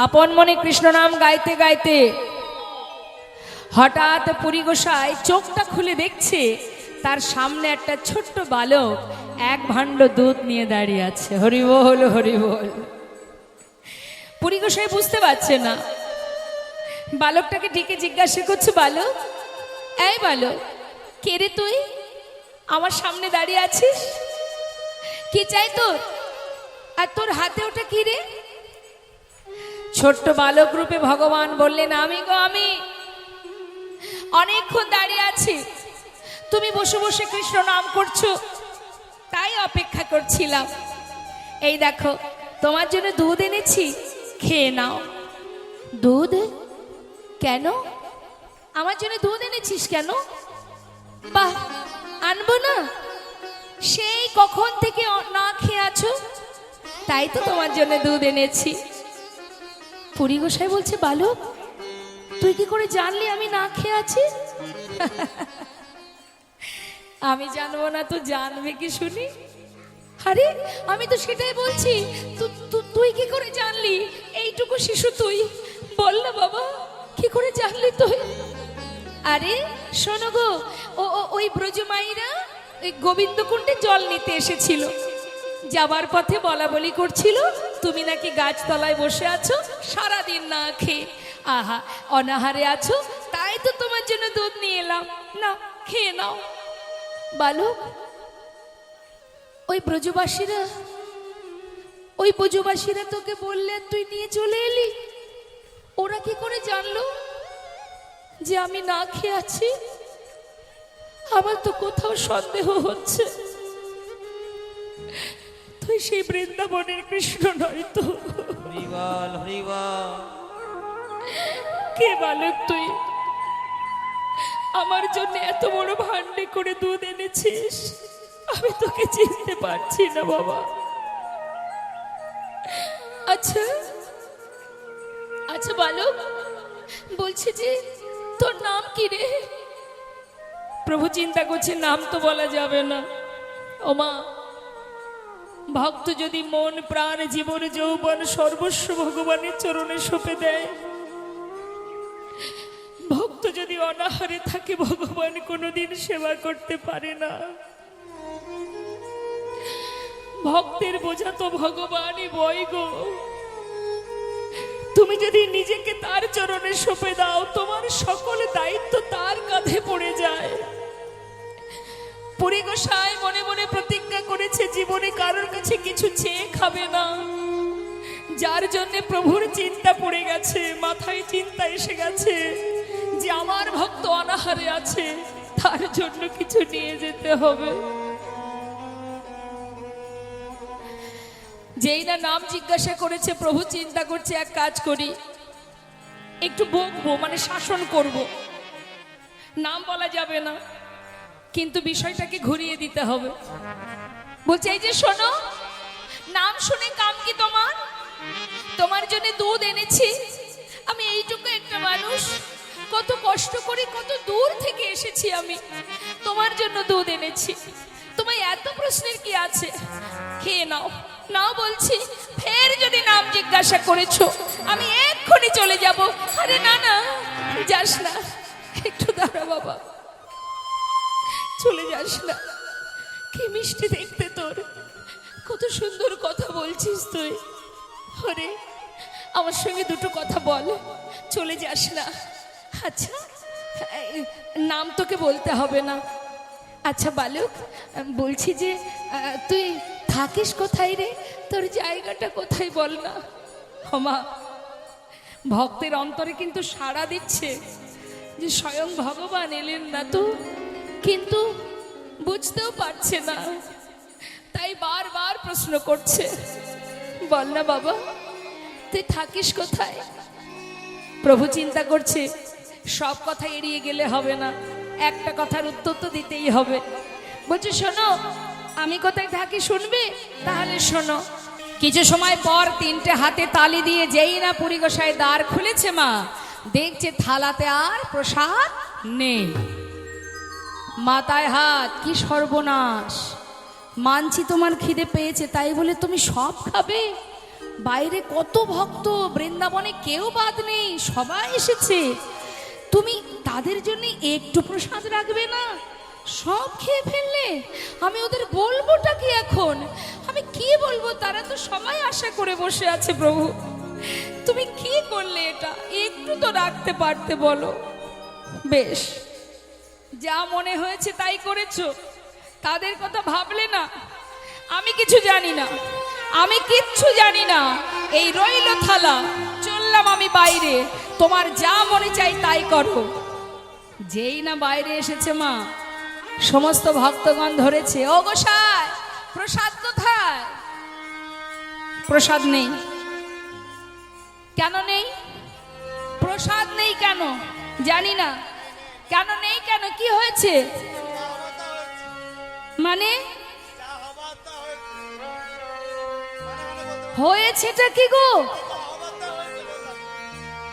আপন মনে কৃষ্ণ নাম গাইতে গাইতে হঠাৎ পুরী গোসাই চোখটা খুলে দেখছে তার সামনে একটা ছোট্ট বালক এক ভাণ্ড দুধ নিয়ে দাঁড়িয়ে আছে। হরি বল হরি বল। পুরী গোসাই বুঝতে পারছে না, বালকটাকে ডেকে জিজ্ঞাসা করছে, বালক, এই বালক, কে রে তুই? আমার সামনে দাঁড়িয়ে আছিস, কি চাই তোর? আর তোর হাতে ওটা কি রে? ছোট্ট বালক রূপে ভগবান বললেন, আমি গো আমি, অনেকক্ষণ দাঁড়িয়ে আছি, তুমি বসে বসে কৃষ্ণ নাম করছো, তাই অপেক্ষা করছিলাম। এই দেখো তোমার জন্য দুধ এনেছি, খেয়ে নাও। দুধ? কেন? আমার জন্য দুধ এনেছিস কেন? বাহ, আনবো না, সেই কখন থেকে না খেয়ে আছো, তাই তো তোমার জন্য দুধ এনেছি। পুরী গোসাই বলছে, বালক, তুই কি করে জানলি আমি না খেয়ে আছি? আমি জানবো না তো জানবে কি শুনি? আরে আমি তো সেটাই বলছি, তুই কি করে জানলি? এইটুকু শিশু তুই, বল না বাবা, কি করে জানলি তুই? আরে শোনো গো, ওই ব্রজমাইরা ওই গোবিন্দকুণ্ডে জল নিতে এসেছিল, যাবার পথে বলা বলি করছিল তুমি নাকি গাছতলায় বসে আছো সারাদিন না খেয়ে, আহা অনাহারে আছো, তাই তো তোমার জন্য দুধ নিয়ে এলাম, না খেয়ে নাও। বালক, ওই ব্রজবাসীরা তোকে বললেন, তুই নিয়ে চলে এলি, ওরা কি করে জানলো যে আমি না খেয়ে আছি? আমার তো কোথাও সন্দেহ হচ্ছে তুই সেই বৃন্দাবনের কৃষ্ণ নয় তো। হরিবল হরিবল। কে বালক তুই? আমার জন্য এত বড় ভান্ডে করে দুধ এনেছিস, আমি তোকে চিনতে পারছি না বাবা। আচ্ছা আচ্ছা বালক, বলছি যে তোর নাম কি রে? প্রভু চিন্তা করছে, নাম তো বলা যাবে না। ওমা, ভক্ত যদি মন প্রাণ জীবন যৌবন সর্বস্ব ভগবানের চরণে সঁপে দেয়, ভক্ত যদি অনাহারে থাকে, ভগবান কোনোদিন সেবা করতে পারে না। ভক্তের বোঝা তো ভগবানই বয় গো। তুমি যদি নিজেকে তার চরণে সঁপে দাও, তোমার সকল দায়িত্ব তার কাঁধে পড়ে যায়। পুরী গোসাই মনে মনে প্রতিজ্ঞা করেছে জীবনে কারোর কাছে কিছু চেয়ে খাবে না। যার জন্য প্রভুর চিন্তা পড়ে গেছে, মাথায় চিন্তা এসে গেছে যে আমার ভক্ত অনাহারে আছে, তার জন্য কিছু নিয়ে যেতে হবে। যেই না নাম জিজ্ঞাসা করেছে, প্রভু চিন্তা করছে এক কাজ করি, একটু বকবো, মানে শাসন করব, নাম বলা যাবে না, কিন্তু বিষয়টাকে ঘুরিয়ে দিতে হবে। বলছে, এই যে শোনো, নাম শুনে কাম কি তোমার? তোমার জন্য দুধ এনেছি, আমি এইটুকু একটা মানুষ, কত কষ্ট করে কত দূর থেকে এসেছি, আমি তোমার জন্য দুধ এনেছি, তোমায় এত প্রশ্নের কি আছে? খেয়ে নাও। নাও বলছি, ফের যদি নাম জিজ্ঞাসা করেছো, আমি এক্ষুনি চলে যাব। আরে না না, যাস না, একটু দাঁড়া বাবা, চলে যাস না। কি মিষ্টি দেখতে তোর, কত সুন্দর কথা বলছিস তুই। আরে আমার সঙ্গে দুটো কথা বল, চলে যাস না। আচ্ছা, নাম তোকে বলতে হবে না। আচ্ছা বালক, বলছি যে তুই থাকিস কোথায় রে? তোর জায়গাটা কোথায় বল না। হমা, ভক্তের অন্তরে কিন্তু সাড়া দিচ্ছে যে স্বয়ং ভগবান এলেন না তো, কিন্তু বুঝতেও পারছে না, তাই বারবার প্রশ্ন করছে, বল না বাবা, তুই থাকিস কোথায়? প্রভু চিন্তা করছে, সব কথা এড়িয়ে গেলে হবে না, একটা কথার উত্তর তো দিতেই হবে। বলছে, শোনো, আমি কোথায় থাকি শুনবে? তাহলে শোনো। কিছু সময় পর তিনটে হাতে তালি দিয়ে যেই না পুরী গোসাই দ্বার খুলেছে, মা দেখছে থালাতে আর প্রসাদ নেই। মাথায় হাত, কি সর্বনাশ! মানছি তোমার খিদে পেয়েছে, তাই বলে তুমি সব খাবে? বাইরে কত ভক্ত, বৃন্দাবনে কেউ বাদ নেই, সবাই এসেছে, তুমি তাদের জন্য একটু প্রসাদ রাখবে না? সব খেয়ে ফেললে, আমি ওদের বলবোটা কি এখন? আমি কি বলবো? তারা তো সবাই আশা করে বসে আছে প্রভু, তুমি কি করলে এটা? একটু তো রাখতে পারতে বলো। বেশ, যা মনে হয়েছে তাই করেছো, তাদের কথা ভাবলে না? আমি কিছু জানি না, আমি কিচ্ছু জানি না। এই রইল থালা, চললাম আমি বাইরে, তোমার যা মনে চাই তাই করো। যেই না বাইরে এসেছে মা, সমস্ত ভক্তগণ ধরেছে, ও গোসাই প্রসাদ কোথায়? প্রসাদ নেই। কেন নেই? প্রসাদ নেই কেন? জানি না। কেন নেই? কেন কি হয়েছে? মানে হয়েছেটা কি গো?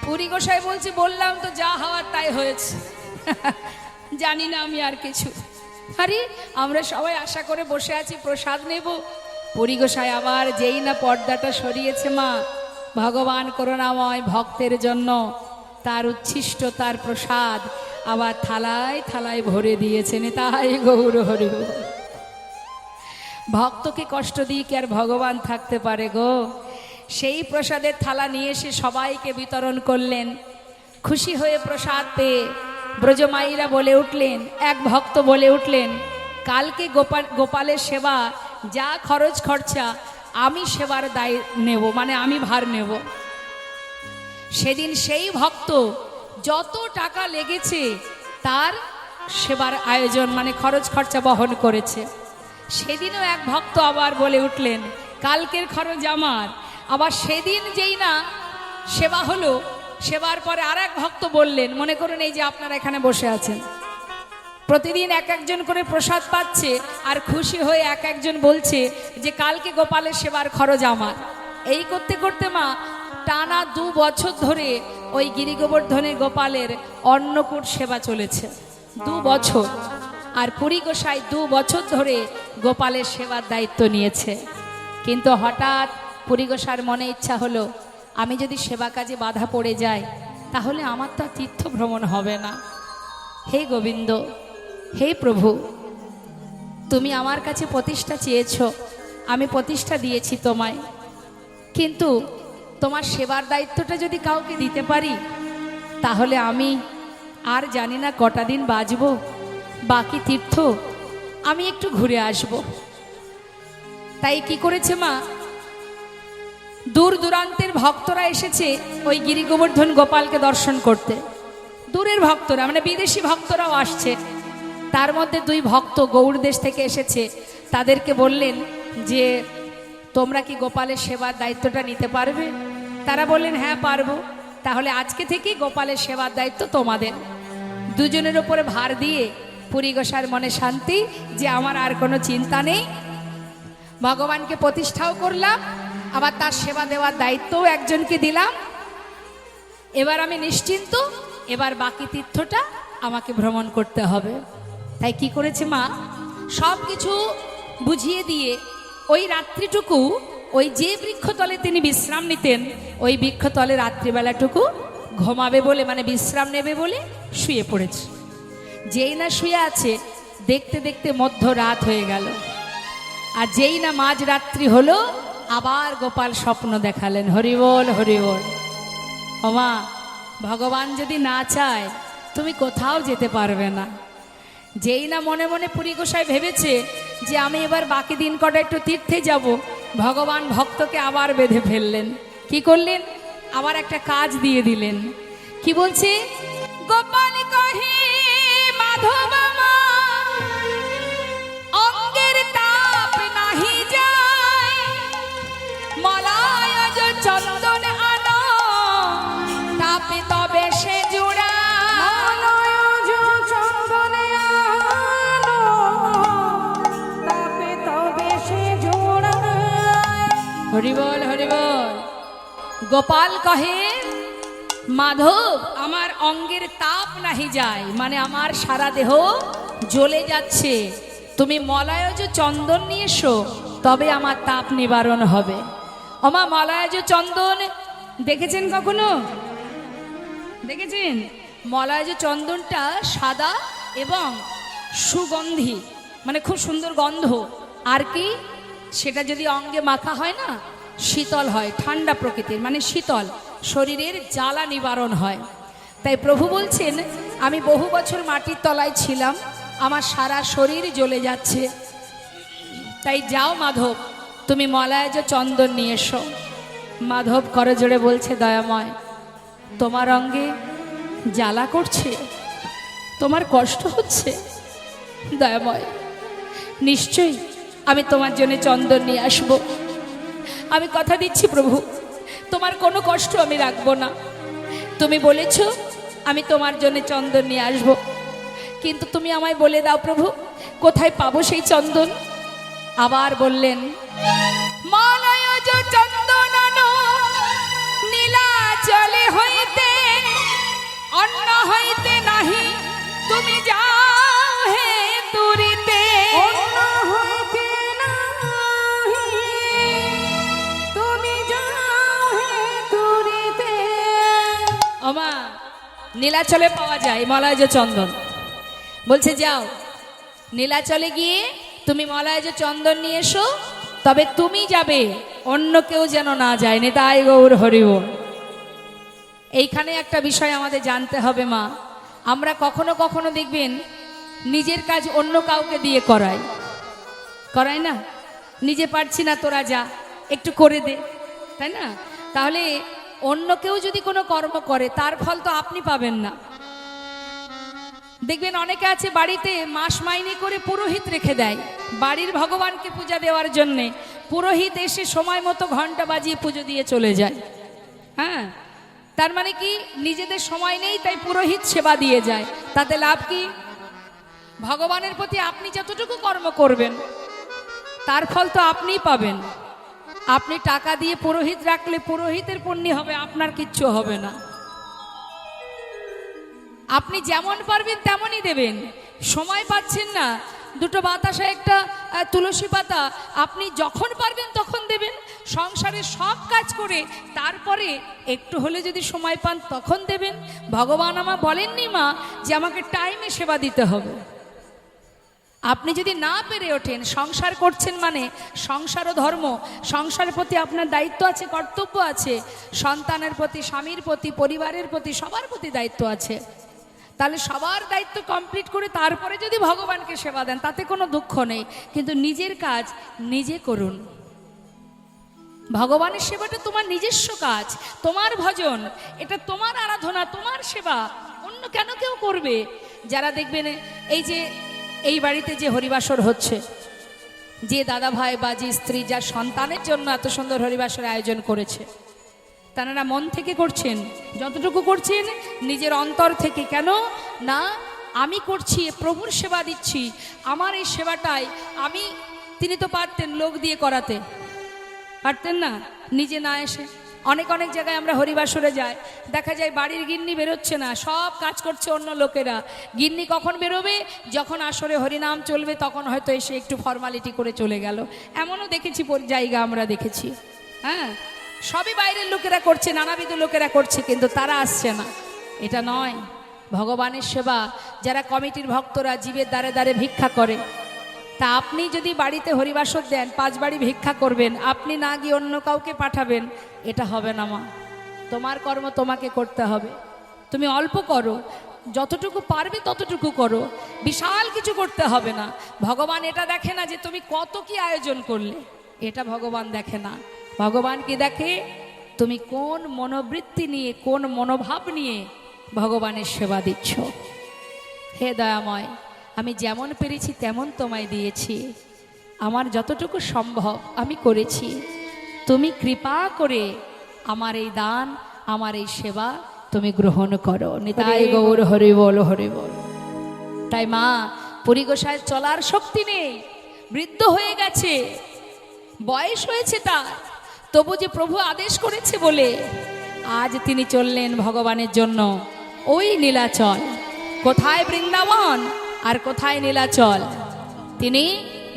পুরী গোসাই বলছে, বললাম তো যা হওয়ার তাই হয়েছে। জানি না আমি আর কিছু। আরে আমরা সবাই আশা করে বসে আছি প্রসাদ নেব। পুরী গোসাই আবার যেই না পর্দাটা সরিয়েছে মা, ভগবান করুণাময় ভক্তের জন্য তার উচ্ছিষ্ট, তার প্রসাদ আবার থালায় থালায় ভরে দিয়েছেন। তাই গৌর হরি। ভক্তকে কষ্ট দিয়ে কি আর ভগবান থাকতে পারে গো? সেই প্রসাদের থালা নিয়ে এসে সবাইকে বিতরণ করলেন। খুশি হয়ে প্রসাদ পেয়ে ব্রজমাইরা বলে উঠলেন, এক ভক্ত বলে উঠলেন, কালকে গোপালের সেবা যা খরচ খরচা আমি সেবার দায় নেব, মানে আমি ভার নেব। সেদিন সেই ভক্ত যত টাকা লেগেছে তার সেবার আয়োজন, মানে খরচ খরচা বহন করেছে। সেদিনও এক ভক্ত আবার বলে উঠলেন, কালকের খরচ আমার। আবার সেদিন যেই না সেবা হলো, সেবার পরে আর এক ভক্ত বললেন, মনে করুন এই যে আপনারা এখানে বসে আছেন, প্রতিদিন এক একজন করে প্রসাদ পাচ্ছে, আর খুশি হয়ে এক একজন বলছে যে কালকে গোপালের সেবার খরচ আমার। এই করতে করতে মা টানা 2 বছর ধরে ওই গিরিগোবর্ধনের গোপালের অন্নকূট সেবা চলেছে। 2 বছর। আর পুরী গোসাই 2 বছর ধরে গোপালের সেবার দায়িত্ব নিয়েছে। কিন্তু হঠাৎ পুরী গোসার মনে ইচ্ছা হলো, আমি যদি সেবা কাজে বাধা পড়ে যাই তাহলে আমার তো তীর্থ ভ্রমণ হবে না। হে গোবিন্দ, হে প্রভু, তুমি আমার কাছে প্রতিষ্ঠা চেয়েছ, আমি প্রতিষ্ঠা দিয়েছি তোমায়, কিন্তু তোমার সেবার দায়িত্বটা যদি কাউকে দিতে পারি তাহলে আমি আর জানি না কটা দিন বাঁচব। বাকি তীর্থ আমি একটু ঘুরে আসব। তাই কি করেছে মা, দূর দূরান্তের ভক্তরা এসেছে ওই গিরিগোবর্ধন গোপালকে দর্শন করতে। দূরের ভক্তরা, মানে বিদেশি ভক্তরাও আসছে। তার মধ্যে 2 ভক্ত গৌড় দেশ থেকে এসেছে। তাদেরকে বললেন যে তোমরা কি গোপালের সেবার দায়িত্বটা নিতে পারবে? তারা বললেন হ্যাঁ পারবো। তাহলে আজকে থেকেই গোপালের সেবার দায়িত্ব তোমাদের। দুজনের উপরে ভার দিয়ে পুরী গোসাইর মনে শান্তি যে আমার আর কোনো চিন্তা নেই, ভগবানকে প্রতিষ্ঠাও করলাম, আবার তার সেবা দেওয়ার দায়িত্বও একজনকে দিলাম। এবার আমি নিশ্চিন্ত, এবার বাকি তীর্থটা আমাকে ভ্রমণ করতে হবে। তাই কি করেছে মা, সব কিছু বুঝিয়ে দিয়ে ওই রাত্রিটুকু ওই যে বৃক্ষতলে তিনি বিশ্রাম নিতেন, ওই বৃক্ষতলে রাত্রিবেলাটুকু ঘুমাবে বলে, মানে বিশ্রাম নেবে বলে শুয়ে পড়েছে। যেই না শুয়ে আছে, দেখতে দেখতে মধ্যরাত হয়ে গেল। আর যেই না মাঝরাত্রি হলো, আবার গোপাল স্বপ্ন দেখালেন। হরিবল হরিবল। ওমা, ভগবান যদি না চায় তুমি কোথাও যেতে পারবে না। যেই না মনে মনে পুরী গোসাই ভেবেছে যে আমি এবার বাকি দিন কটা একটু তীর্থে যাব, ভগবান ভক্তকে আবার বেঁধে ফেললেন। কি করলেন, আবার একটা কাজ দিয়ে দিলেন। কি বলছে, গোপাল কহে মাধব অঙ্গের তাপ নাহি যায়, মলায় চন্দন আনো তাপে তবে সে জোড়া। হরিবল হরিবল। গোপাল কহে মাধব আমার অঙ্গের তাপ নাহি যায়, মানে আমার সারা দেহ জ্বলে যাচ্ছে, তুমি মলায়জ চন্দন নিয়ে এসো, তবে আমার তাপ নিবারণ হবে। ওমা মলয়জ চন্দন দেখেছেন কখনো? দেখেছেন? মলয়জ চন্দনটা সাদা এবং সুগন্ধি, মানে খুব সুন্দর গন্ধ। আর কি, সেটা যদি অঙ্গে মাখা হয় না, শীতল হয়, ঠান্ডা প্রকৃতির, মানে শীতল, শরীরের জ্বালা নিবারণ হয়। তাই প্রভু বলছেন, আমি বহু বছর মাটির তলায় ছিলাম, আমার সারা শরীর জ্বলে যাচ্ছে, তাই যাও মাধব, তুমি মলয়জ চন্দন নিয়ে এসো। মাধব করে জোরে বলছে, দয়াময়, তোমার অঙ্গে জ্বালা করছে, তোমার কষ্ট হচ্ছে, দয়াময় নিশ্চয়ই আমি তোমার জন্য চন্দন নিয়ে আসব। আমি কথা দিচ্ছি প্রভু, তোমার কোনো কষ্ট আমি রাখবো না। তুমি বলেছ আমি তোমার জন্য চন্দন নিয়ে আসব, কিন্তু তুমি আমায় বলে দাও প্রভু, কোথায় পাবো সেই চন্দন? আবার বললেন, মলয়জ চন্দন নীলাচলে হইতে, অন্য হইতে নাহি তুমি যাও হে তুরিতে। অন্য হইতে নাহি তুমি যাও হে তুরিতে। ওমা নীলাচলে পাওয়া যায় মলয়জ চন্দন। বলছে যাও নীলাচলে গিয়ে তুমি মলয়জ চন্দন নিয়ে এসো, তবে তুমি যাবে, অন্য কেউ যেন না যায়। নিতাই গৌর হরি বল। এইখানে একটা বিষয় আমাদের জানতে হবে মা, আমরা কখনো কখনো দেখবেন নিজের কাজ অন্য কাউকে দিয়ে করাই না, নিজে পারছি না তোরা যা একটু করে দে, তাই না? তাহলে অন্য কেউ যদি কোনো কর্ম করে তার ফল তো আপনি পাবেন না। দেখবেন অনেকে আছে বাড়িতে মাস মাইনে করে পুরোহিত রেখে দেয় বাড়ির ভগবানকে পূজা দেওয়ার জন্যে। পুরোহিত এসে সময় মতো ঘন্টা বাজিয়ে পুজো দিয়ে চলে যায়। হ্যাঁ, তার মানে কি নিজেদের সময় নেই, তাই পুরোহিত সেবা দিয়ে যায়। তাতে লাভ কি? ভগবানের প্রতি আপনি যতটুকু কর্ম করবেন তার ফল তো আপনিই পাবেন। আপনি টাকা দিয়ে পুরোহিত রাখলে পুরোহিতের পুণ্য হবে, আপনার কিচ্ছু হবে না। আপনি যেমন পারবেন তেমনই দেবেন। সময় পাচ্ছেন না, দুটো বাতাসা একটা তুলসী পাতা আপনি যখন পারবেন তখন দেবেন। সংসারের সব কাজ করে তারপরে একটু হলে যদি সময় পান তখন দেবেন। ভগবান আমার বলেননি মা যে আমাকে টাইমে সেবা দিতে হবে। আপনি যদি না পেরে ওঠেন, সংসার করছেন মানে সংসার ও ধর্ম, সংসারের প্রতি আপনার দায়িত্ব আছে, কর্তব্য আছে, সন্তানের প্রতি, স্বামীর প্রতি, পরিবারের প্রতি, সবার প্রতি দায়িত্ব আছে। তাহলে সবার দায়িত্ব কমপ্লিট করে তারপরে যদি ভগবানকে সেবা দেন তাতে কোনো দুঃখ নেই, কিন্তু নিজের কাজ নিজে করুন। ভগবানের সেবাটা তোমার নিজস্ব কাজ, তোমার ভজন, এটা তোমার আরাধনা, তোমার সেবা, অন্য কেন কেউ করবে? যারা দেখবেন এই যে এই বাড়িতে যে হরিবাসর হচ্ছে, যে দাদা ভাই বা যে স্ত্রী যার সন্তানের জন্য এত সুন্দর হরিবাসরের আয়োজন করেছে, তারা মন থেকে করছেন, যতটুকু করছেন নিজের অন্তর থেকে। কেন না, আমি করছি, প্রভুর সেবা দিচ্ছি, আমার এই সেবাটাই আমি, তিনি তো পারতেন লোক দিয়ে করাতে, পারতেন না নিজে না এসে। অনেক অনেক জায়গায় আমরা হরিবাসরে যাই, দেখা যায় বাড়ির গিন্নি বেরোচ্ছে না, সব কাজ করছে অন্য লোকেরা। গিন্নি কখন বেরোবে? যখন আসরে হরিনাম চলবে তখন হয়তো এসে একটু ফর্মালিটি করে চলে গেল। এমনও দেখেছি জায়গা, আমরা দেখেছি। হ্যাঁ, সবই বাইরের লোকেরা করছে, নানাবিধ লোকেরা করছে, কিন্তু তারা আসছে না। এটা নয় ভগবানের সেবা। যারা কমিটির ভক্তরা জীবের দ্বারে দ্বারে ভিক্ষা করে, তা আপনি যদি বাড়িতে হরিবাসর দেন, 5 বাড়ি ভিক্ষা করবেন, আপনি না গিয়ে অন্য কাউকে পাঠাবেন, এটা হবে না মা। তোমার কর্ম তোমাকে করতে হবে। তুমি অল্প করো, যতটুকু পারবে ততটুকু করো, বিশাল কিছু করতে হবে না। ভগবান এটা দেখে না যে তুমি কত কি আয়োজন করলে, এটা ভগবান দেখে না। ভগবান কি দেখে? তুমি কোন মনোবৃত্তি নিয়ে, কোন মনোভাব নিয়ে ভগবানের সেবা দিচ্ছ। হে দয়াময়, আমি যেমন পেরেছি তেমন তোমায় দিয়েছি, আমার যতটুকু সম্ভব আমি করেছি। তুমি কৃপা করে আমার এই দান, আমার এই সেবা তুমি গ্রহণ করো। নিতাই গৌর হরি বল, হরি বল। তাই মা, পুরী গোসাইয়ের চলার শক্তি নেই, বৃদ্ধ হয়ে গেছে, বয়স হয়েছে তার, তবু যে প্রভু আদেশ করেছে বলে আজ তিনি চললেন ভগবানের জন্য ওই নীলাচল। কোথায় বৃন্দাবন আর কোথায় নীলাচল? তিনি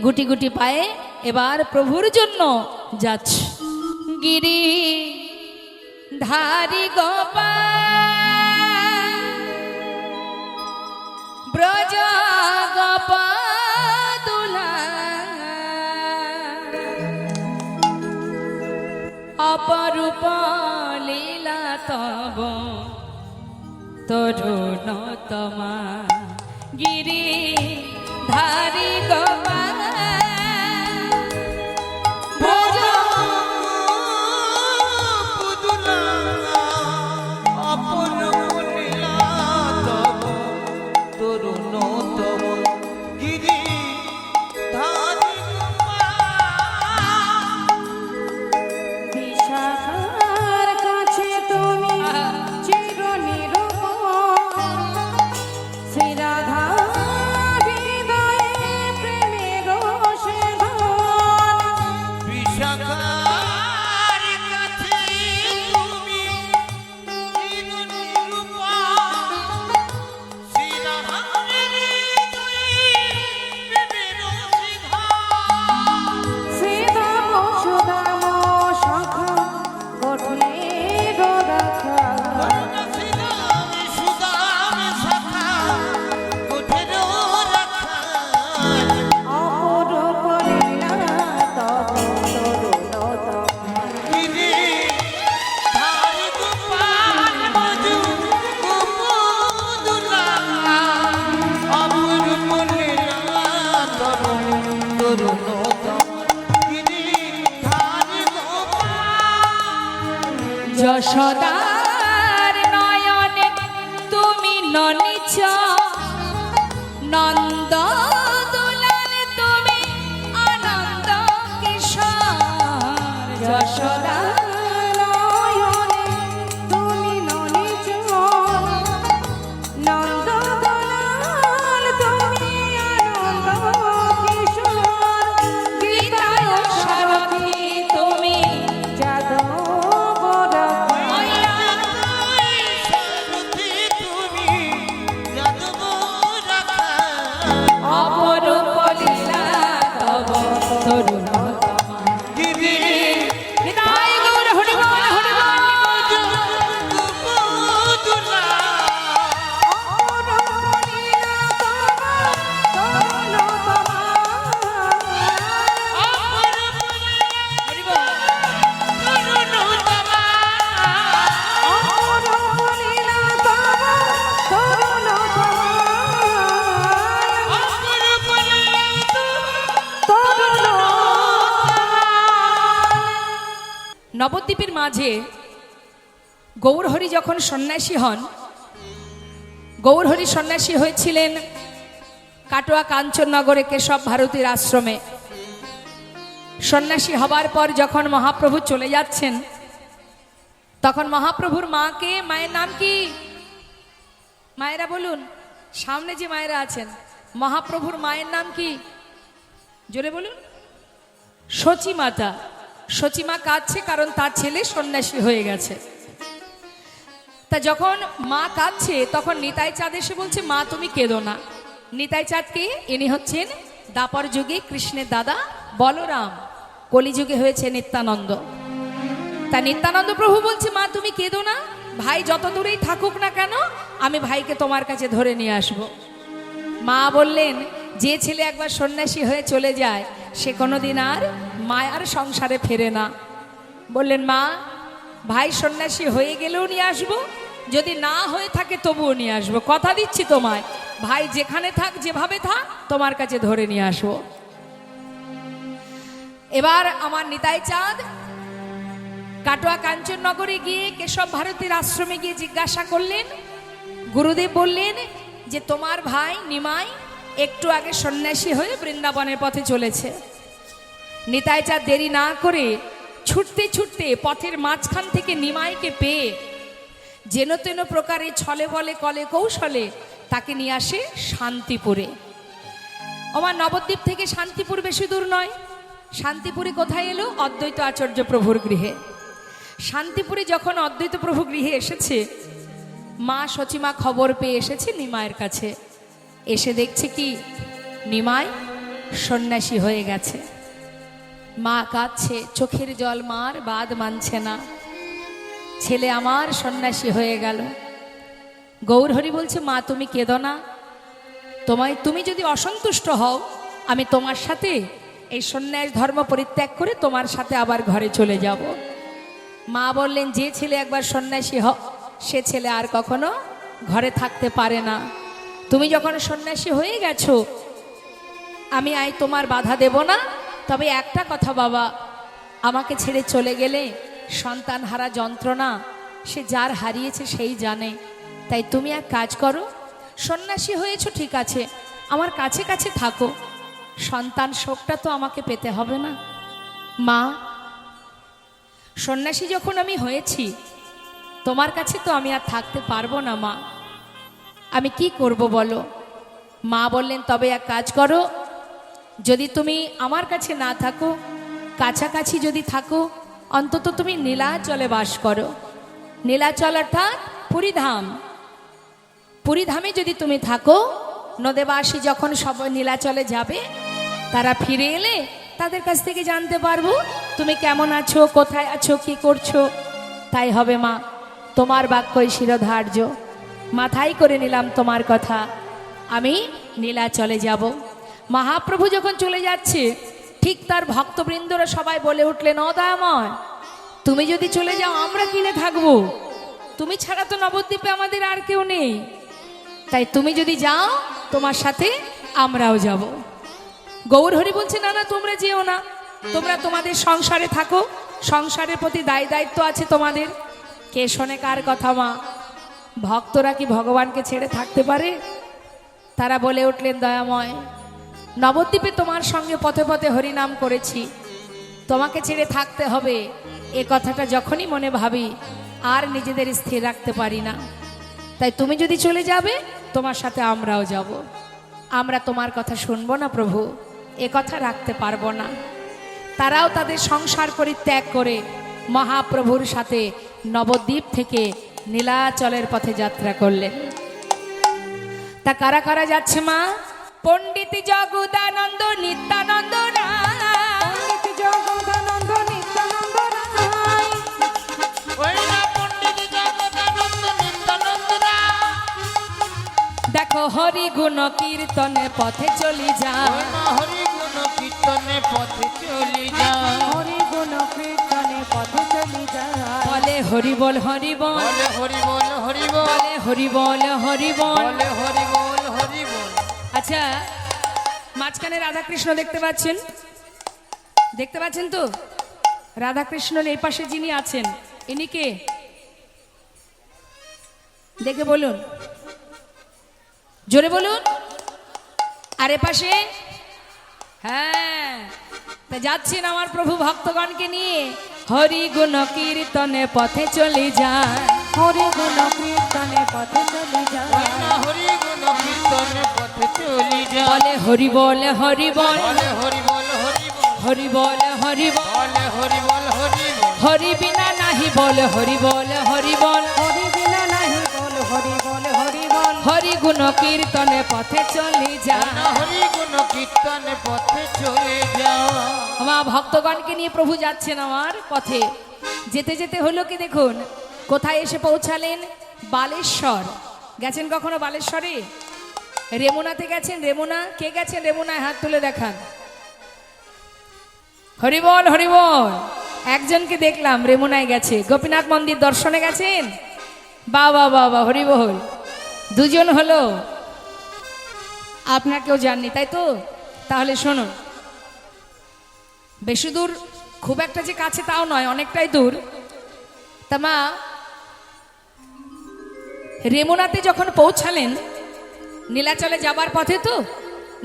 গুটি গুটি পায়ে এবার প্রভুর জন্য যাচ্ছে। গিরি ধারি গোপাল ব্রজ গোপাদুলা অপরূপ লীলা তব তরুণতমা গিরি ধারি গোপাল বিশাখার কাছে তুমি চিরনিরূপণ, শ্রী রাধা হৃদয়ে প্রেমের সেধন। শ্রীধাম সুধাম সখা গঠনের রাখা, অপরূপ লীলা তব তরুণতম। যশোদার নয়নে তুমি ননিচ নন্দ দুলাল তুমি আনন্দ কিশোর যশোদা নয়নে তুমি ননিচ নন্দদলাল, তুমি আনন্দ কিশোর। গীতায় সারথি তুমি যাদব অপরূপ লীলা তব তরুণতমা নিতাই গৌর হরি বল হরি বল। হরি বল। নবদ্বীপের মাঝে গৌরহরি যখন সন্ন্যাসী হন, গৌরহরি সন্ন্যাসী হয়েছিলেন কাটোয়া কাঞ্চননগরে কেশব ভারতীর আশ্রমে। সন্ন্যাসী হবার পর যখন মহাপ্রভু চলে যাচ্ছেন, তখন মহাপ্রভুর মাকে, মায়ের নাম কি? মায়েরা বলুন, সামনে যে মায়েরা আছেন, মহাপ্রভুর মায়ের নাম কি? জোরে বলুন। সচিমাতা। সচিমা কাঁদছে, কারণ তার ছেলে সন্ন্যাসী হয়ে গেছে। তা যখন মা কাঁদছে, তখন নিতাই চাঁদ এসে বলছে, মা তুমি কেঁদো না। নিতাই চাঁদকে, ইনি হচ্ছেন দাপর যুগে কৃষ্ণের দাদা বলরাম, কলিযুগে হয়েছে নিত্যানন্দ। তা নিত্যানন্দ প্রভু বলছে, মা তুমি কেঁদো না, ভাই যত দূরেই থাকুক না কেন, আমি ভাইকে তোমার কাছে ধরে নিয়ে আসব। মা বললেন, যে ছেলে একবার সন্ন্যাসী হয়ে চলে যায়, সে কোনোদিন আর মায়ার সংসারে ফেরে না। বললেন, মা ভাই সন্ন্যাসী হয়ে গেলেও নিয়ে আসবো, যদি না হয়ে থাকে তবুও নিয়ে আসবো, কথা দিচ্ছি তোমায়, ভাই যেখানে থাক যেভাবে থাক তোমার কাছে ধরে নিয়ে আসবো। এবার আমার নিতাই চাঁদ কাটোয়া কাঞ্চননগরে গিয়ে কেশব ভারতীর আশ্রমে গিয়ে জিজ্ঞাসা করলেন। গুরুদেব বললেন যে তোমার ভাই নিমাই একটু আগে সন্ন্যাসী হয়ে বৃন্দাবনের পথে চলেছে। নিতাই চাঁদ দেরি না করে ছুটতে ছুটতে পথের মাঝখান থেকে নিমাইকে পেয়ে যেন তেন প্রকারে ছলে বলে কলে কৌশলে তাকে নিয়ে আসে শান্তিপুরে। আমার নবদ্বীপ থেকে শান্তিপুর বেশি দূর নয়। শান্তিপুরে কোথায় এলো? অদ্বৈত আচার্য প্রভুর গৃহে। শান্তিপুরে যখন অদ্বৈত প্রভু গৃহে এসেছে, মা সচিমা খবর পেয়ে এসেছে নিমায়ের কাছে। এসে দেখছে কি নিমাই সন্ন্যাসী হয়ে গেছে। মা কাঁদছে, চোখের জল মার বাদ মানছে না। ছেলে আমার সন্ন্যাসী হয়ে গেল। গৌরহরি বলছে, মা তুমি কেঁদো না, তুমি যদি অসন্তুষ্ট হও আমি তোমার সাথে এই সন্ন্যাস ধর্ম পরিত্যাগ করে তোমার সাথে আবার ঘরে চলে যাব। মা বললেন, যে ছেলে একবার সন্ন্যাসী সে ছেলে আর কখনো ঘরে থাকতে পারে না। তুমি যখন সন্ন্যাসী হয়ে গেছো আমি তোমার বাধা দেব না। তবে একটা কথা বাবা, আমাকে ছেড়ে চলে গেলে সন্তান হারা যন্ত্রণা সে যার হারিয়েছে সেই জানে। তাই তুমি এক কাজ করো, সন্ন্যাসী হয়েছো ঠিক আছে, আমার কাছে কাছে থাকো, সন্তান শোকটা তো আমাকে পেতে হবে না। মা, সন্ন্যাসী যখন আমি হয়েছি তোমার কাছে তো আমি আর থাকতে পারবো না মা, আমি কি করব বলো। মা বললেন, তবে এক কাজ করো, যদি তুমি আমার কাছে না থাকো, কাছাকাছি যদি থাকো, অন্তত তুমি নীলাচলে বাস করো। নীলাচল অর্থাৎ পুরীধাম। পুরীধামে যদি তুমি থাকো, নদেবাসী যখন সব নীলাচলে যাবে তারা ফিরে এলে তাদের কাছ থেকে জানতে পারবো তুমি কেমন আছো, কোথায় আছো, কি করছো। তাই হবে মা, তোমার বাক্যই শিরোধার্য। মাথায় করে নিলাম তোমার কথা, আমি নীলাচলে যাব। মহাপ্রভু যখন চলে যাচ্ছে ঠিক তার ভক্তবৃন্দরা সবাই বলে উঠলেন, ও দয়াময়, তুমি যদি চলে যাও আমরা কিনে থাকবো, তুমি ছাড়া তো নবদ্বীপে আমাদের আর কেউ নেই, তাই তুমি যদি যাও তোমার সাথে আমরাও যাব। গৌরহরি বলছে, না না তোমরা যেও না, তোমরা তোমাদের সংসারে থাকো, সংসারের প্রতি দায় দায়িত্ব আছে তোমাদের। কে শোনে কার কথা মা? ভক্তরা কি ভগবানকে ছেড়ে থাকতে পারে? তারা বলে উঠলেন, দয়াময়, নবদ্বীপে তোমার সঙ্গে পথে পথে হরিনাম করেছি, তোমাকে ছেড়ে থাকতে হবে এ কথাটা যখনই মনে ভাবি আর নিজেদের স্থির রাখতে পারি না। তাই তুমি যদি চলে যাবে তোমার সাথে আমরাও যাব। আমরা তোমার কথা শুনবো না প্রভু, এ কথা রাখতে পারবো না। তারাও তাদের সংসার পরিত্যাগ করে মহাপ্রভুর সাথে নবদ্বীপ থেকে নীলাচলের পথে যাত্রা করলেন। তা কারা কারা যাচ্ছে মা? পণ্ডিত জগদানন্দ নিত্যানন্দ রায়, পণ্ডিত জগদানন্দ নিত্যানন্দ রায়, ওই না পণ্ডিত জগদানন্দ নিত্যানন্দ রায়। দেখো হরি গুণ কীর্তনে পথে চলি যায়, ওই না হরি গুণ কীর্তনে পথে চলি যায়। হরি গুণ কীর্তনে পথে চলি যায়। বলে হরি বল হরি বল, বলে হরি বল হরি বল, বলে হরি বল হরি বল। বলে হরি বল হরি বল। আচ্ছা, মাঝখানে রাধাকৃষ্ণ দেখতে পাচ্ছেন? দেখতে পাচ্ছেন তো? রাধাকৃষ্ণর এই পাশে যিনি আছেন ইনি কে? দেখে বলুন, জোরে বলুন। আর এ পাশে? হ্যাঁ, তা যাচ্ছেন আমার প্রভু ভক্তগণকে নিয়ে হরি গুণ কীর্তনে পথে চলে যায়, হরি গুণ কীর্তনে পথে চলি ওই যায়। না হরি গুণ কীর্তনে পথে চলি যায়। বলে হরি বল হরি বল, বলে হরি বল হরি বল, হরি বল হরি বল। বলে হরি বল হরি বল। হরি বিনা নাহি বল হরি বল হরি বল, হরি বিনা নাহি বল হরি বল হরি বল। হরি গুণ কীর্তনে পথে চলে যায়। না হরি গুণ কীর্তনে পথে চলে যাও। আমার ভক্তগণকে নিয়ে প্রভু যাচ্ছেন আমার পথে। যেতে যেতে হলো কি দেখুন, কোথায় এসে পৌঁছালেন? বালেশ্বর। গেছেন কখনো বালেশ্বরে? রেমুনাতে গেছেন? রেমুনা কে গেছেন? রেমুনায় হাত তুলে দেখান। হরিবল হরিবল। একজনকে দেখলাম রেমুনায় গেছে। গোপীনাথ মন্দির দর্শনে গেছেন? বাবা বাবা হরিবল। দুজন হলো, আপনার কেউ জাননি তাই তো? তাহলে শোনো, বেশি দূর খুব একটা যে কাছে তাও নয়, অনেকটাই দূর। তা মা রেমুনাতে যখন পৌঁছালেন, নীলাচলে যাবার পথে তো,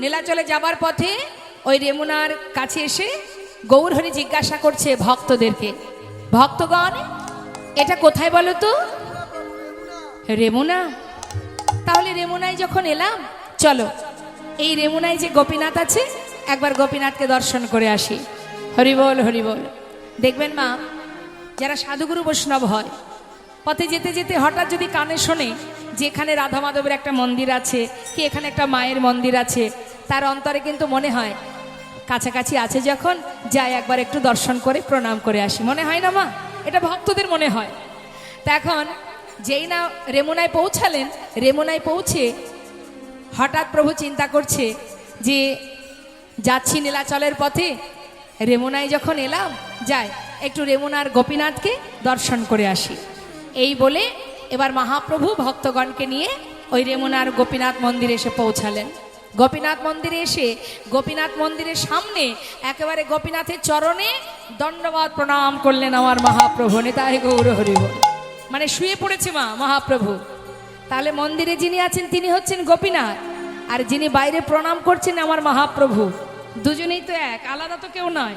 নীলাচলে যাবার পথে ওই রেমুনার কাছে এসে গৌরহরি জিজ্ঞাসা করছে ভক্তদেরকে, ভক্তগণ এটা কোথায় বলো তো? রেমুনা। তাহলে রেমুনায় যখন এলাম, চলো এই রেমুনায় যে গোপীনাথ আছে একবার গোপীনাথকে দর্শন করে আসি। হরিবল হরিবল। দেখবেন মা, যারা সাধুগুরু বৈষ্ণব হয়, পথে যেতে যেতে হঠাৎ যদি কানে শোনে যে এখানে রাধা মাধবের একটা মন্দির আছে, কি এখানে একটা মায়ের মন্দির আছে, তার অন্তরে কিন্তু মনে হয় কাছাকাছি আছে যখন যাই একবার একটু দর্শন করে প্রণাম করে আসি, মনে হয় না মা? এটা ভক্তদের মনে হয়। তা এখন যেই না রেমুনায় পৌঁছালেন, রেমুনায় পৌঁছে হঠাৎ প্রভু চিন্তা করছে যে যাচ্ছি নীলাচলের পথে, রেমুনায় যখন এলাম যাই একটু রেমুনার গোপীনাথকে দর্শন করে আসি। এই বলে এবার মহাপ্রভু ভক্তগণকে নিয়ে ওই রেমুনার গোপীনাথ মন্দিরে এসে পৌঁছালেন। গোপীনাথ মন্দিরে এসে গোপীনাথ মন্দিরের সামনে একেবারে গোপীনাথের চরণে দণ্ডবাদ প্রণাম করলেন আমার মহাপ্রভু। নিতাই গৌর হরি বল। মানে শুয়ে পড়েছে মা মহাপ্রভু। তাহলে মন্দিরে যিনি আছেন তিনি হচ্ছেন গোপীনাথ, আর যিনি বাইরে প্রণাম করছেন আমার মহাপ্রভু। দুজনেই তো এক, আলাদা তো কেউ নয়।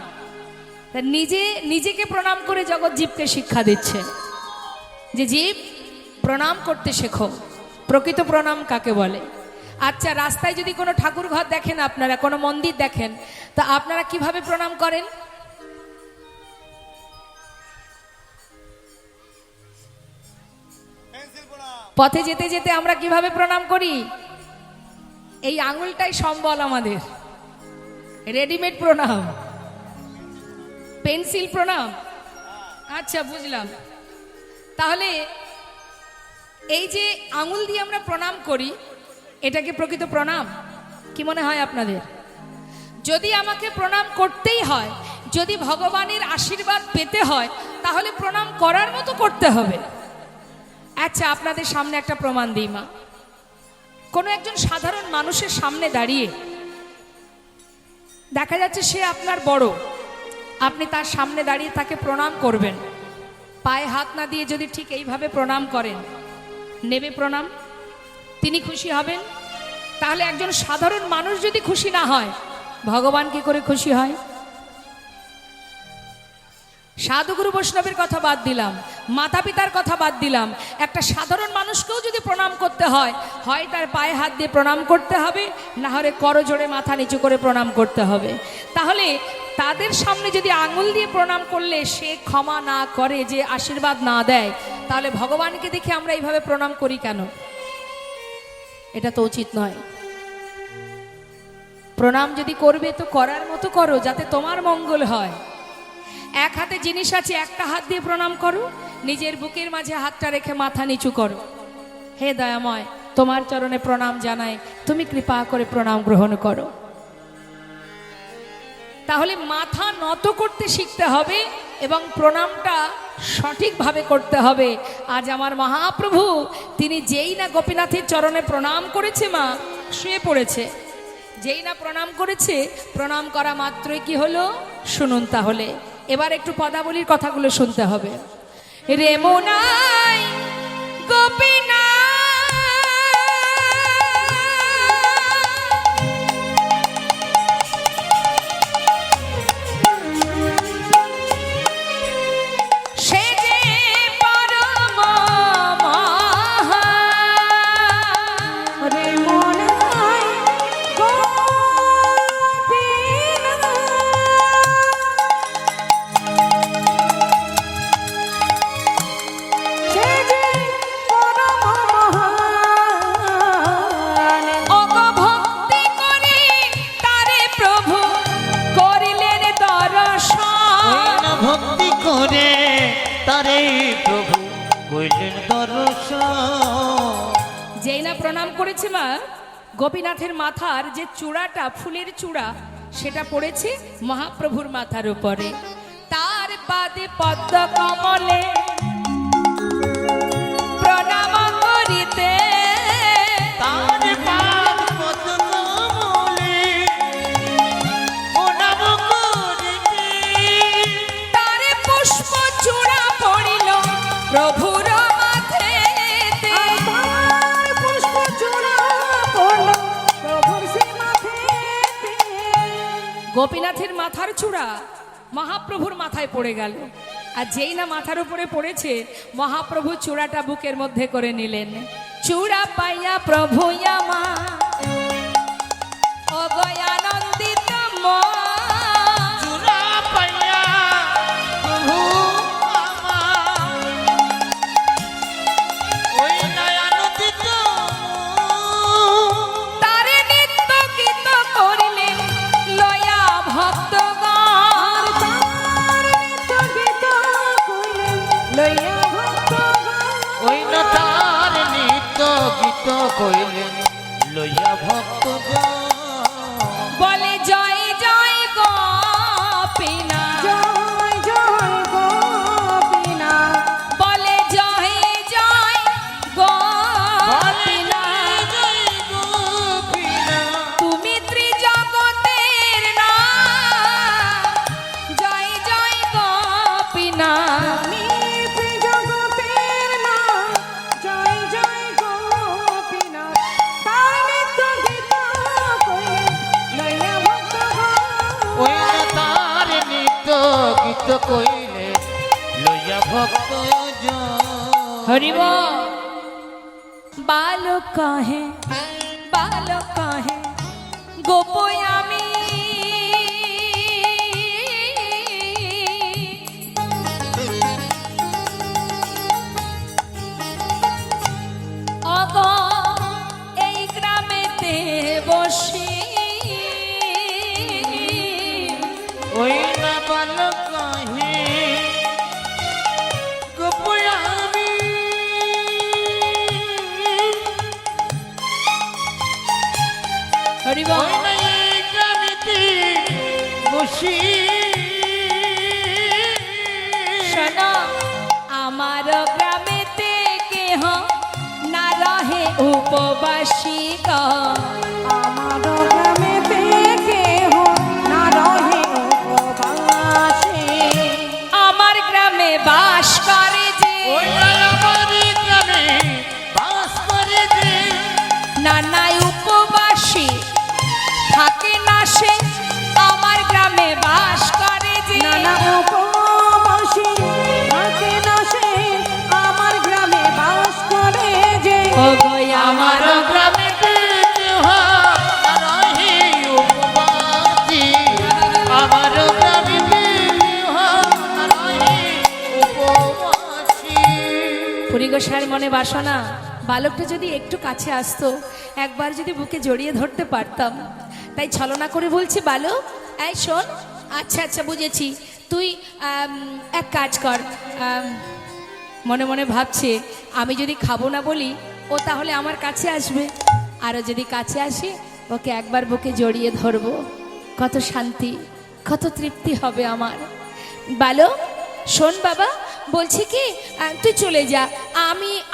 তা নিজেকে প্রণাম করে জগৎ জীবকে শিক্ষা দিচ্ছে যে জীব প্রণাম করতে শেখো। প্রকৃত প্রণাম কাকে বলে? আচ্ছা, রাস্তায় যদি কোনো ঠাকুর ঘর দেখেন, আপনারা কোনো মন্দির দেখেন, তা আপনারা কিভাবে প্রণাম করেন? পথে যেতে যেতে আমরা কিভাবে প্রণাম করি? এই আঙুলটাই সম্বল আমাদের। রেডিমেড প্রণাম, পেন্সিল প্রণাম। আচ্ছা, বুঝলাম। তাহলে এই যে আঙুল দিয়ে আমরা প্রণাম করি, এটাকে প্রকৃত প্রণাম কি মনে হয় আপনাদের? যদি আমাকে প্রণাম করতেই হয়, যদি ভগবানের আশীর্বাদ পেতে হয়, তাহলে প্রণাম করার মতো করতে হবে। আচ্ছা, আপনাদের সামনে একটা প্রমাণ দিই মা। কোনো একজন সাধারণ মানুষের সামনে দাঁড়িয়ে দেখা যাচ্ছে সে আপনার বড়, আপনি তার সামনে দাঁড়িয়ে তাকে প্রণাম করবেন, পায়ে হাত না দিয়ে যদি ঠিক এইভাবে প্রণাম করেন, নেবে প্রণাম? তিনি খুশি হবেন? তাহলে একজন সাধারণ মানুষ যদি খুশি না হয়, ভগবান কি করে খুশি হয়? সাধুগুরু বৈষ্ণবের কথা বাদ দিলাম, মাতা পিতার কথা বাদ দিলাম, একটা সাধারণ মানুষকেও যদি প্রণাম করতে হয়, হয় তার পায়ে হাত দিয়ে প্রণাম করতে হবে, না হলে করজোড়ে মাথা নিচু করে প্রণাম করতে হবে। তাহলে তাদের সামনে যদি আঙুল দিয়ে প্রণাম করলে সে ক্ষমা না করে, যে আশীর্বাদ না দেয়, তাহলে ভগবানকে দেখে আমরা এইভাবে প্রণাম করি কেন? এটা তো উচিত নয়। প্রণাম যদি করবে তো করার মতো করো, যাতে তোমার মঙ্গল হয়। এক হাতে জিনিস আছে, একটা হাত দিয়ে প্রণাম করো, নিজের বুকের মাঝে হাতটা রেখে মাথা নিচু করো। হে দয়াময়, তোমার চরণে প্রণাম জানাই, তুমি কৃপা করে প্রণাম গ্রহণ করো। তাহলে মাথা নত করতে শিখতে হবে এবং প্রণামটা সঠিকভাবে করতে হবে। আজ আমার মহাপ্রভু তিনি যেই না গোপীনাথের চরণে প্রণাম করেছে মা, শুয়ে পড়েছে। যেই না প্রণাম করেছে, প্রণাম করা মাত্রই কি হলো শুনুন তাহলে। এবার একটু পদাবলীর কথাগুলো শুনতে হবে। রেমুনাই গোপীনাথ ভক্তি করে তারে প্রভু কইলেন দর্শন। যেই না প্রণাম করেছে মা, গোপীনাথের মাথার যে চূড়াটা, ফুলের চূড়া, সেটা পড়েছে মহাপ্রভুর মাথার উপরে। তার পাদে পদ্ম কমলে প্রণাম করিতে, তার পাদ পদ্ম কমলে প্রণাম করিতে, তারে পুষ্প চূড়া পড়িল প্রভুর মাথেতে। পুষ্প চূড়া পড়ল প্রভুর সে মাথেতে। গোপীনাথের মাথার চূড়া মহাপ্রভুর মাথায় পড়ে গেল। আর যেই না মাথার উপরে পড়েছে, মহাপ্রভু চূড়াটা বুকের মধ্যে করে নিলেন। চূড়া পাইয়া প্রভু আমার অগয়ানন্দিত মন, চূড়া পাইয়া প্রভু আমার ওই নয়নাদিত তারে নিত্য গীত করিলেন লয়া ভক্ত কইলেন লইয়া ভক্ত বলে জয় জয় গোপীনাথ, জয় জয় গোপীনাথ, বলে জয় জয় গোপীনাথ, তুমি ত্রিজগতের নাথ, জয় জয় গোপীনাথ। তুমি ত্রিজগতের নাথ, জয় জয় গোপীনাথ। তার নিত্য গীত কইলেন লইয়া ভক্তগণ। ওই না তার নিত্য গীত কইলে লইয়া ভক্ত হরিব বালক কহে, বালক কহে গোপই আমি, অগ এই গ্রামেতে বসি, ওই না বালক কহে গোপই আমি, হরিব ওই না এই গ্রামেতে বসি, শোনো আমার গ্রামেতে কেহ না রহে উপবাসী গো, আমার গ্রামেতে কেহ না রহে উপবাসে। আমার গ্রামে বাস করে যে ওই না আমার গ্রামে বাস করে যে, নানা উপবাসী থাকে না সে, আমার গ্রামে বাস করে যে নানা উপবাসী থাকে না সে, আমার গ্রামে বাস করে যে। ও গো আমার আমার গ্রামে রহে উপবাসী, আমার গ্রামে রহে উপবাসী। পরিগোসার মনে বাসনা বালকটা যদি একটু কাছে আসতো, একবার যদি বুকে জড়িয়ে ধরতে পারতাম। তাই ছলনা করে বলছি, বালক এই শোন, আচ্ছা আচ্ছা বুঝেছি, তুই এক কাজ কর। মনে মনে ভাবছে আমি যদি খাবো না বলি ও তাহলে আমার কাছে আসবে, আরও যদি কাছে আসে ওকে একবার বুকে জড়িয়ে ধরবো, কত শান্তি কত তৃপ্তি হবে আমার। বালক শোন বাবা, বলছি কি তুই চলে যা,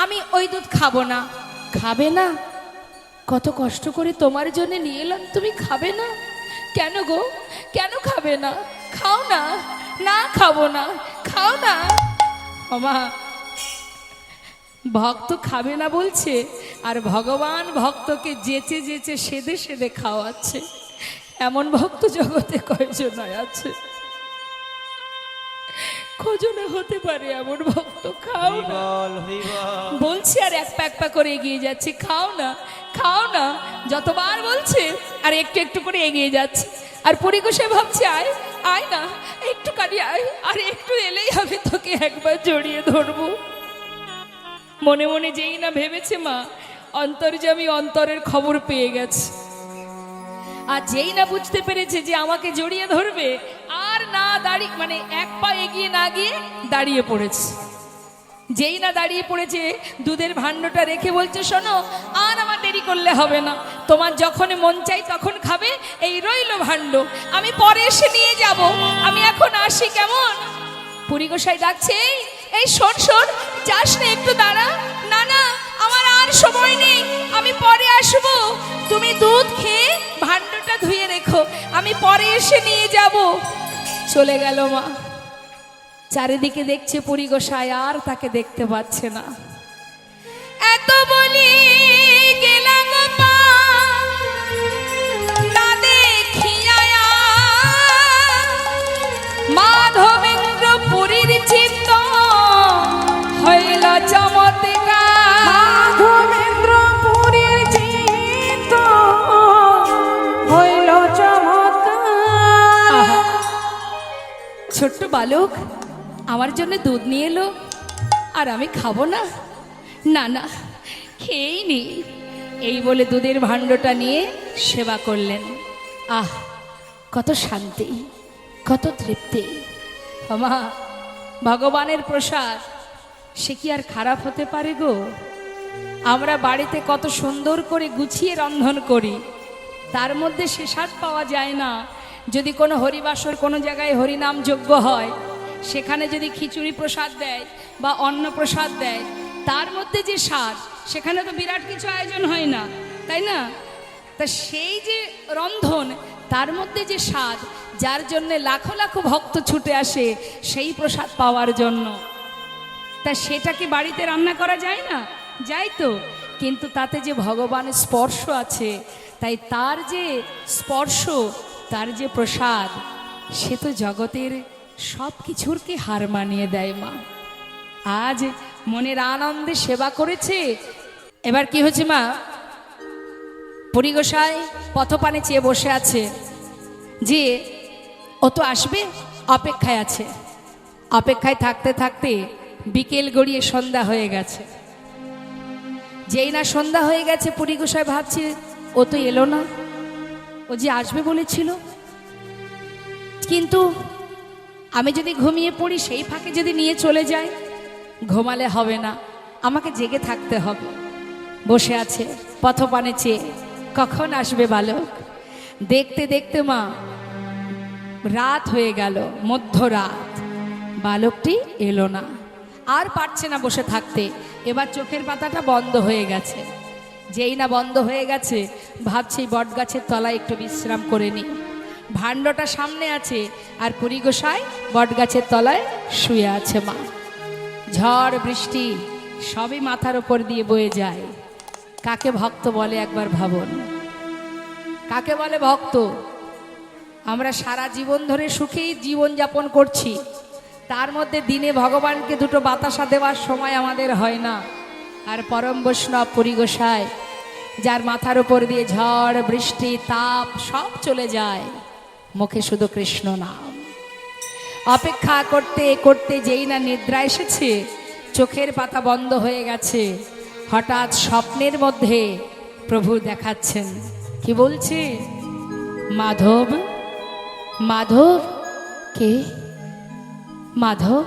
আমি ওই দুধ খাবো না। খাবে না? কত কষ্ট করে তোমার জন্য নিয়ে এলাম, তুমি খাবে না কেন গো? কেন খাবে না? খাও না। না খাবো না, খাও না। মামা ভক্ত খাবে না বলছে, আর ভগবান ভক্তকে যেচে যেচে সেদে সেদে খাওয়াচ্ছে। এমন ভক্ত জগতে কয়জন আছে? খোঁজনে হতে পারে এমন ভক্ত। খাও না বলছি, আর এক পা এক পা করে এগিয়ে যাচ্ছে। খাও না, খাও না, যতবার বলছে আর একটু একটু করে এগিয়ে যাচ্ছে। আর পরিকোষে ভাবছে আয় আয় না, একটু কাটি আয়, আর একটু এলেই আমি তোকে একবার জড়িয়ে ধরবো। মনে মনে যেই না ভেবেছে মা, অন্তর্যামী অন্তরের খবর পেয়ে গেছে। আর যেই না বুঝতে পেরেছে যে আমাকে জড়িয়ে ধরবে, আর না দাঁড়িয়ে মানে এক পা এগিয়ে না গিয়ে দাঁড়িয়ে পড়েছে। যেই না দাঁড়িয়ে পড়েছে, দুধের ভাণ্ডটা রেখে বলছে, শোনো আর আমার দেরি করলে হবে না, তোমার যখন মন চাই তখন খাবে, এই রইল ভাণ্ড, আমি পরে এসে নিয়ে যাব, আমি এখন আসি কেমন। পরিগোসাই ডাকছে, এই শোন শোন, যাস না, একটু দাঁড়া। না না, আমার আর সময় নেই, আমি পরে আসবো, তুমি দুধ খেয়ে ভাণ্ডটা ধুয়ে রেখো, আমি পরে এসে নিয়ে যাব। চলে গেল মা। চারিদিকে দেখছে পরিগোসাই, আর তাকে দেখতে পাচ্ছে না। এত বলি গেলাম মা, না দেখিয়া মাধবেন্দ্র পুরীর চিত্ত হইল চমৎকার। মাধবেন্দ্র পুরীর চিত্ত হইল চমৎকার। ছোট্ট বালক আমার জন্য দুধ নিয়ে এলো, আর আমি খাবো না? না না, খেয়েই নি। এই বলে দুধের ভাণ্ডটা নিয়ে সেবা করলেন। আহ, কত শান্তি, কত তৃপ্তি। মা, ভগবানের প্রসাদ সে কি আর খারাপ হতে পারে গো? আমরা বাড়িতে কত সুন্দর করে গুছিয়ে রন্ধন করি, তার মধ্যে সে স্বাদ পাওয়া যায় না। যদি কোনো হরিবাসর কোনো জায়গায় হরিনাম যজ্ঞ হয়, সেখানে যদি খিচুড়ি প্রসাদ দেয় বা অন্ন প্রসাদ দেয়, তার মধ্যে যে স্বাদ, সেখানে তো বিরাট কিছু আয়োজন হয় না, তাই না? তা সেই যে রন্ধন, তার মধ্যে যে স্বাদ, যার জন্যে লাখো লাখো ভক্ত ছুটে আসে সেই প্রসাদ পাওয়ার জন্য, তা সেটা কি বাড়িতে রান্না করা যায় না? যায় তো, কিন্তু তাতে যে ভগবানের স্পর্শ আছে, তাই তার যে স্পর্শ, তার যে প্রসাদ, সে তো জগতের সব কিছুরকে হার মানিয়ে দেয় মা। আজ মনের আনন্দে সেবা করেছে। এবার কি হয়েছে মা, পুরী গোসাই পথপানে চেয়ে বসে আছে যে ও তো আসবে, অপেক্ষায় আছে। অপেক্ষায় থাকতে থাকতে বিকেল গড়িয়ে সন্ধ্যা হয়ে গেছে। যেই না সন্ধ্যা হয়ে গেছে, পুরী গোসাই ভাবছে ও তো এলো না, ও যে আসবে বলেছিল। কিন্তু আমি যদি ঘুমিয়ে পড়ি, সেই ফাঁকে যদি নিয়ে চলে যায়, ঘুমালে হবে না, আমাকে জেগে থাকতে হবে। বসে আছে পথপানে চেয়ে, কখন আসবে বালক। দেখতে দেখতে মা রাত হয়ে গেল, মধ্যরাত, বালকটি এলো না। আর পারছে না বসে থাকতে, এবার চোখের পাতাটা বন্ধ হয়ে গেছে। যেই না বন্ধ হয়ে গেছে, ভাবছি বট গাছের তলায় একটু বিশ্রাম করে নি। ভাণ্ডটা সামনে আছে, আর পুরী গোসাই বট গাছের তলায় শুয়ে আছে মা। ঝড় বৃষ্টি সবই মাথার উপর দিয়ে বয়ে যায়। কাকে ভক্ত বলে একবার ভাবুন, কাকে বলে ভক্ত? আমরা সারা জীবন ধরে সুখেই জীবন যাপন করছি, তার মধ্যে দিনে ভগবানকে দুটো বাতাসা দেওয়ার সময় আমাদের হয় না। আর পরম বৈষ্ণব পুরী গোসাই, যার মাথার উপর দিয়ে ঝড় বৃষ্টি তাপ সব চলে যায়, মুখে শুধু কৃষ্ণ নাম। অপেক্ষা করতে করতে যেই না নিদ্রা এসেছে, চোখের পাতা বন্ধ হয়ে গেছে, হঠাৎ স্বপ্নের মধ্যে প্রভু দেখাচ্ছেন। কি বলছে? মাধব, মাধব। কে? মাধব,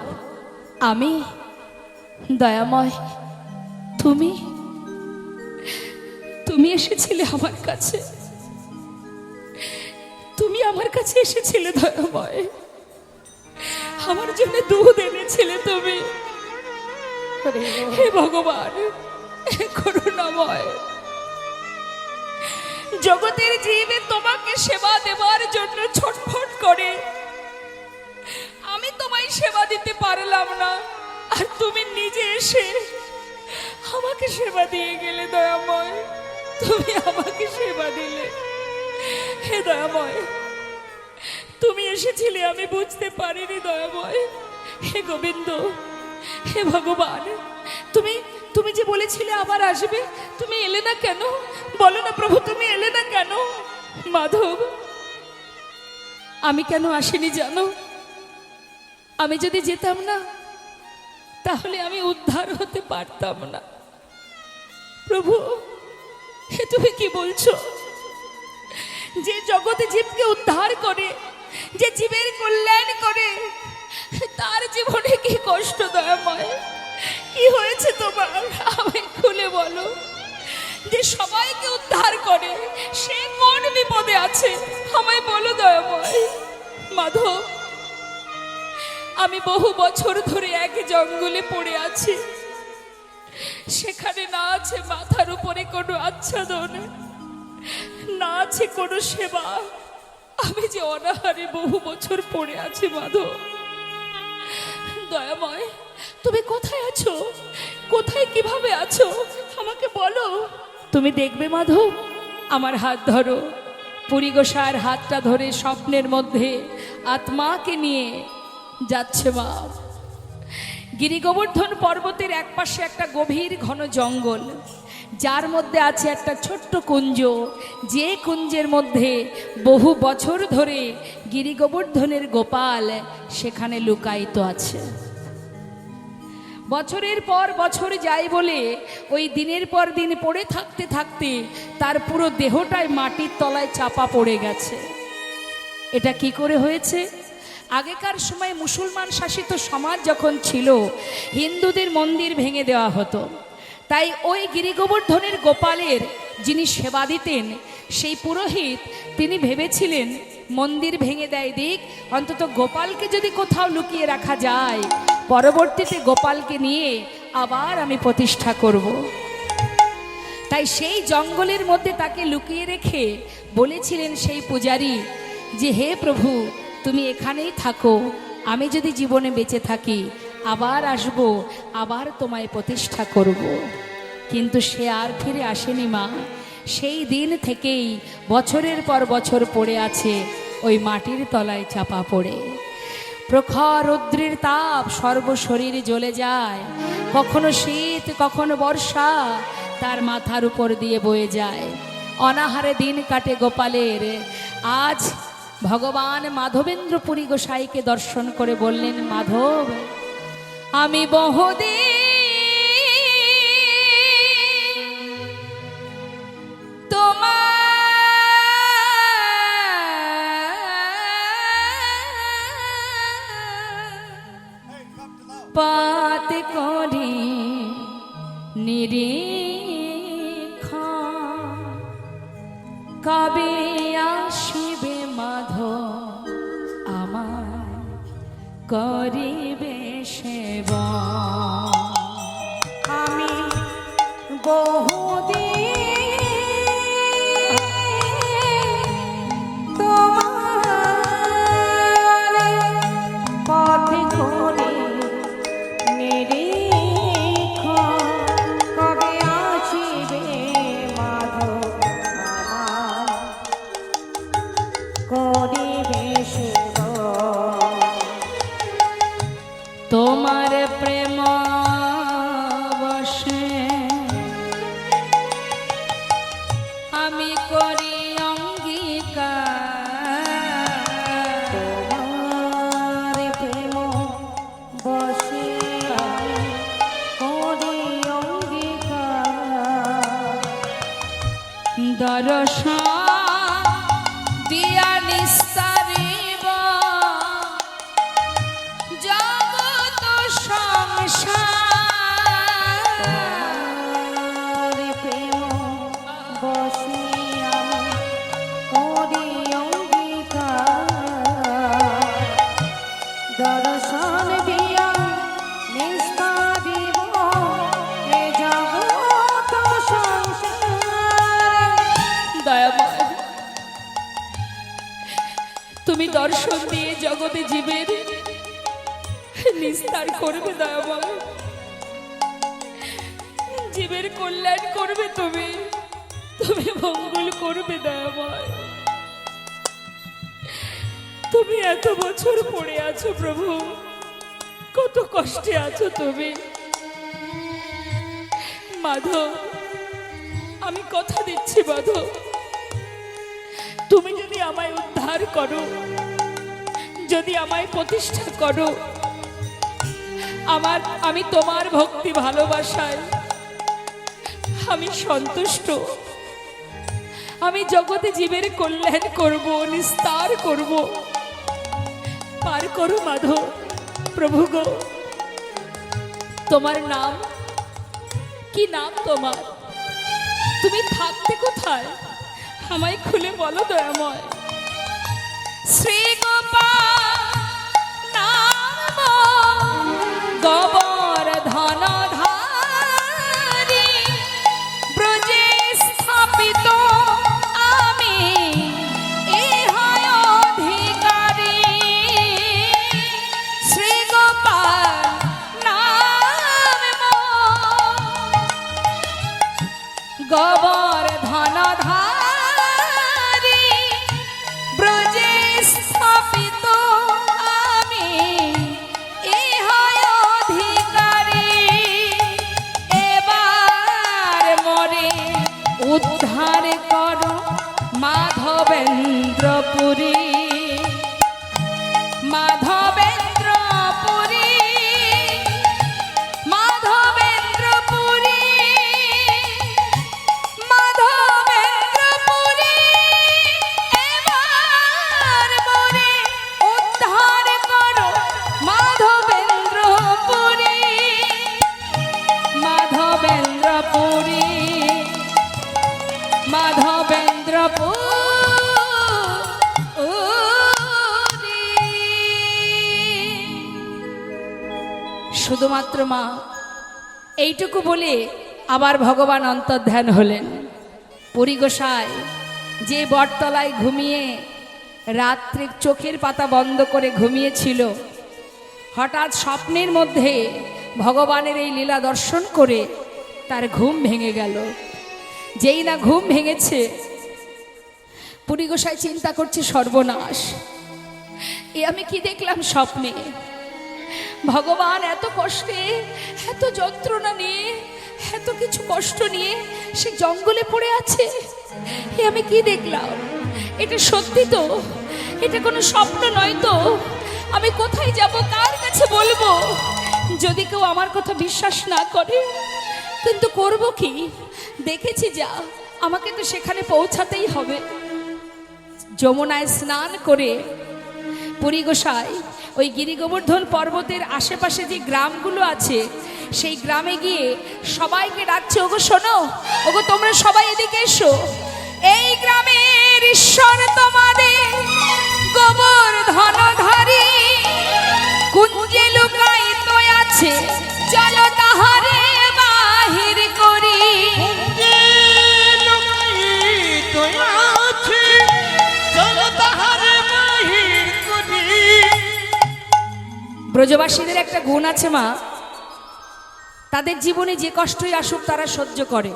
আমি দয়াময়। তুমি তুমি এসেছিলে আমার কাছে, তুমি আমার কাছে এসেছিলে দয়াময়, আমার জন্য দুধ এনেছিলে তুমি। হে ভগবান, হে করুণাময়, জগতের জীবে তোমাকে সেবা দেওয়ার জন্য ছটফট করে আমি তোমায় সেবা দিতে পারলাম না, আর তুমি নিজে এসে আমাকে সেবা দিয়ে গেলে দয়াময়। তুমি আমাকে সেবা দিলে। হে দয়াময়, তুমি এসেছিলে আমি বুঝতে পারিনি দয়াময়। হে গোবিন্দ, হে ভগবান, তুমি তুমি যে বলেছিলে আবার আসবে, তুমি এলে না কেন? বলো না প্রভু, তুমি এলে না কেন? মাধব, আমি কেন আসিনি জানো? আমি যদি যেতাম না, তাহলে আমি উদ্ধার হতে পারতাম না। প্রভু, হে তুমি কি বলছো? যে জগতে জীবকে উদ্ধার করে, যে জীবের কল্যাণ করে, তার জীবনে কি কষ্ট দয়াময়? কি হয়েছে তোমার? আমায় খুলে বলো। যে সবাইকে উদ্ধার করে, সে কোন বিপদে আছে আমায় বলো দয়াময়। মাধব, আমি বহু বছর ধরে এক জঙ্গলে পড়ে আছি। সেখানে না আছে মাথার উপরে কোনো আচ্ছাদন, না আছে কোনো সেবা। আমি যে অনাহারে বহু বছর পড়ে আছি মাধব। দয়াময়, তুমি কোথায় আছো? কোথায় কিভাবে আছো আমাকে বলো। তুমি দেখবে মাধব, আমার হাত ধরো। পুরী গোসাইয়ের হাতটা ধরে স্বপ্নের মধ্যে আত্মাকে নিয়ে যাচ্ছে মা। গিরি গোবর্ধন পর্বতের একপাশে একটা গভীর ঘন জঙ্গল, যার মধ্যে আছে একটা ছোট্ট কুঞ্জ, যে কুঞ্জের মধ্যে বহু বছর ধরে গিরি গোবর্ধনের গোপাল সেখানে লুকায়িত আছে। বছরের পর বছর যায় বলে ওই দিনের পর দিন পড়ে থাকতে থাকতে তার পুরো দেহটাই মাটির তলায় চাপা পড়ে গেছে। এটা কি করে হয়েছে? আগেকার সময় মুসলমান শাসিত সমাজ যখন ছিল, হিন্দুদের মন্দির ভেঙে দেওয়া হতো। তাই ওই গিরি গোবর্ধনের গোপালের যিনি সেবা দিতেন সেই পুরোহিত তিনি ভেবেছিলেন মন্দির ভেঙে দেয় দিক, অন্তত গোপালকে যদি কোথাও লুকিয়ে রাখা যায়, পরবর্তীতে গোপালকে নিয়ে আবার আমি প্রতিষ্ঠা করব। তাই সেই জঙ্গলের মধ্যে তাকে লুকিয়ে রেখে বলেছিলেন সেই পূজারী যে হে প্রভু, তুমি এখানেই থাকো, আমি যদি জীবনে বেঁচে থাকি আবার আসব, আবার তোমায় প্রতিষ্ঠা করব। কিন্তু সে আর ফিরে আসেনি মা। সেই দিন থেকেই বছরের পর বছর পড়ে আছে ওই মাটির তলায় চাপা পড়ে। প্রখর রৌদ্রের তাপ সর্বশরীরে জ্বলে যায়, কখনো শীত কখনো বর্ষা তার মাথার উপর দিয়ে বয়ে যায়। অনাহারে দিন কাটে গোপালের। আজ ভগবান মাধবেন্দ্র পুরী গোসাইকে দর্শন করে বললেন, মাধব, আমি বহুদিন পাত করি নিরীক্ষণ, কবে আসিবে মাধব আমার করিবে সেবা। আমি বহুদিন তোমার পথে ঘুরে নিরীক্ষণ, কবে আসিবে মাধব আমার করিবে সেবা। তোমার প্রেম বসে আমি করি অঙ্গীকার, তোমার প্রেম বসে করি অঙ্গীকার। দর্শন দিয়া নিস্তারিব জগৎ সংসার। তোমার প্রেম বসে আমি করি অঙ্গীকার। দর্শন দিয়া নিস্তারিব এ জগৎ সংসার। দয়াময়, তুমি দর্শন দিয়ে জগতে জীবের নিস্তার করবে। দয়াময়, জীবের কল্যাণ করবে, তুমি তুমি মঙ্গল করবে। দয়াময়, তুমি এত বছর পড়ে আছো প্রভু, কত কষ্টে আছো তুমি। মাধব, আমি কথা দিচ্ছি মাধব, তুমি যদি আমায় উদ্ধার করো, যদি আমায় প্রতিষ্ঠা করো, আমি তোমার ভক্তি ভালোবাসায় আমি সন্তুষ্ট। আমি জগতে জীবের কল্যাণ করব, নিস্তার করব। পার করো মাধব। প্রভু গো, তোমার নাম কি? নাম তোমার? তুমি থাকতে কোথায়? আমায় খুলে বলো দয়াময়। শ্রী গোপাল নাম গোবর্ধন ধারী, ব্রজে স্থাপিত আমি ইহায় অধিকারী। শ্রী গোপাল নাম গোবর্ধন ধারী, ব্রজে স্থাপিত আমি ইহায় অধিকারী। এবার মরে উদ্ধার করো মাধবেন্দ্রপুরী, মাধবেন্দ্রপুরী, মাধবেন্দ্রপুরী, মাধবেন্দ্রপুরী। এবার মরে উদ্ধার করো মাধবেন্দ্রপুরী, মাধবেন্দ্রপুরী। শুধুমাত্র মা এইটুকু বলে আবার ভগবান অন্তর্ধান হলেন। পুরী গোসাই যে বটতলায় ঘুমিয়ে রাত্রে চোখের পাতা বন্ধ করে ঘুমিয়েছিল, হঠাৎ স্বপ্নের মধ্যে ভগবানের এই লীলা দর্শন করে তার ঘুম ভেঙে গেল। যেই না ঘুম ভেঙেছে, পুরী গোসাই চিন্তা করছে সর্বনাশ, এ আমি কি দেখলাম স্বপ্নে? ভগবান এত কষ্টে, এত যন্ত্রণা নিয়ে, এত কিছু কষ্ট নিয়ে সে জঙ্গলে পড়ে আছে, এ আমি কি দেখলাম? এটা সত্যি তো? এটা কোনো স্বপ্ন নয় তো? আমি কোথায় যাব, কার কাছে বলবো? যদি কেউ আমার কথা বিশ্বাস না করে, কিন্তু করব কি? দেখেছি যা, আমাকে তো সেখানে পৌঁছাতেই হবে। যমুনায় স্নান করে পুরী গোসাই ওই গিরি গোবর্ধন পর্বতের আশেপাশে যে গ্রামগুলো আছে, সেই গ্রামে গিয়ে সবাইকে ডাকছে, ওগো শোনো, ওগো তোমরা সবাই এদিকে এসো, এই গ্রামের ঈশ্বর তোমাদের গোবর্ধনধারী কুঞ্জে লুকায়িত আছে, চলো তাহারে বাহির করি। ব্রজবাসীদের একটা গুণ আছে মা, তাদের জীবনে যে কষ্টই আসুক তারা সহ্য করে,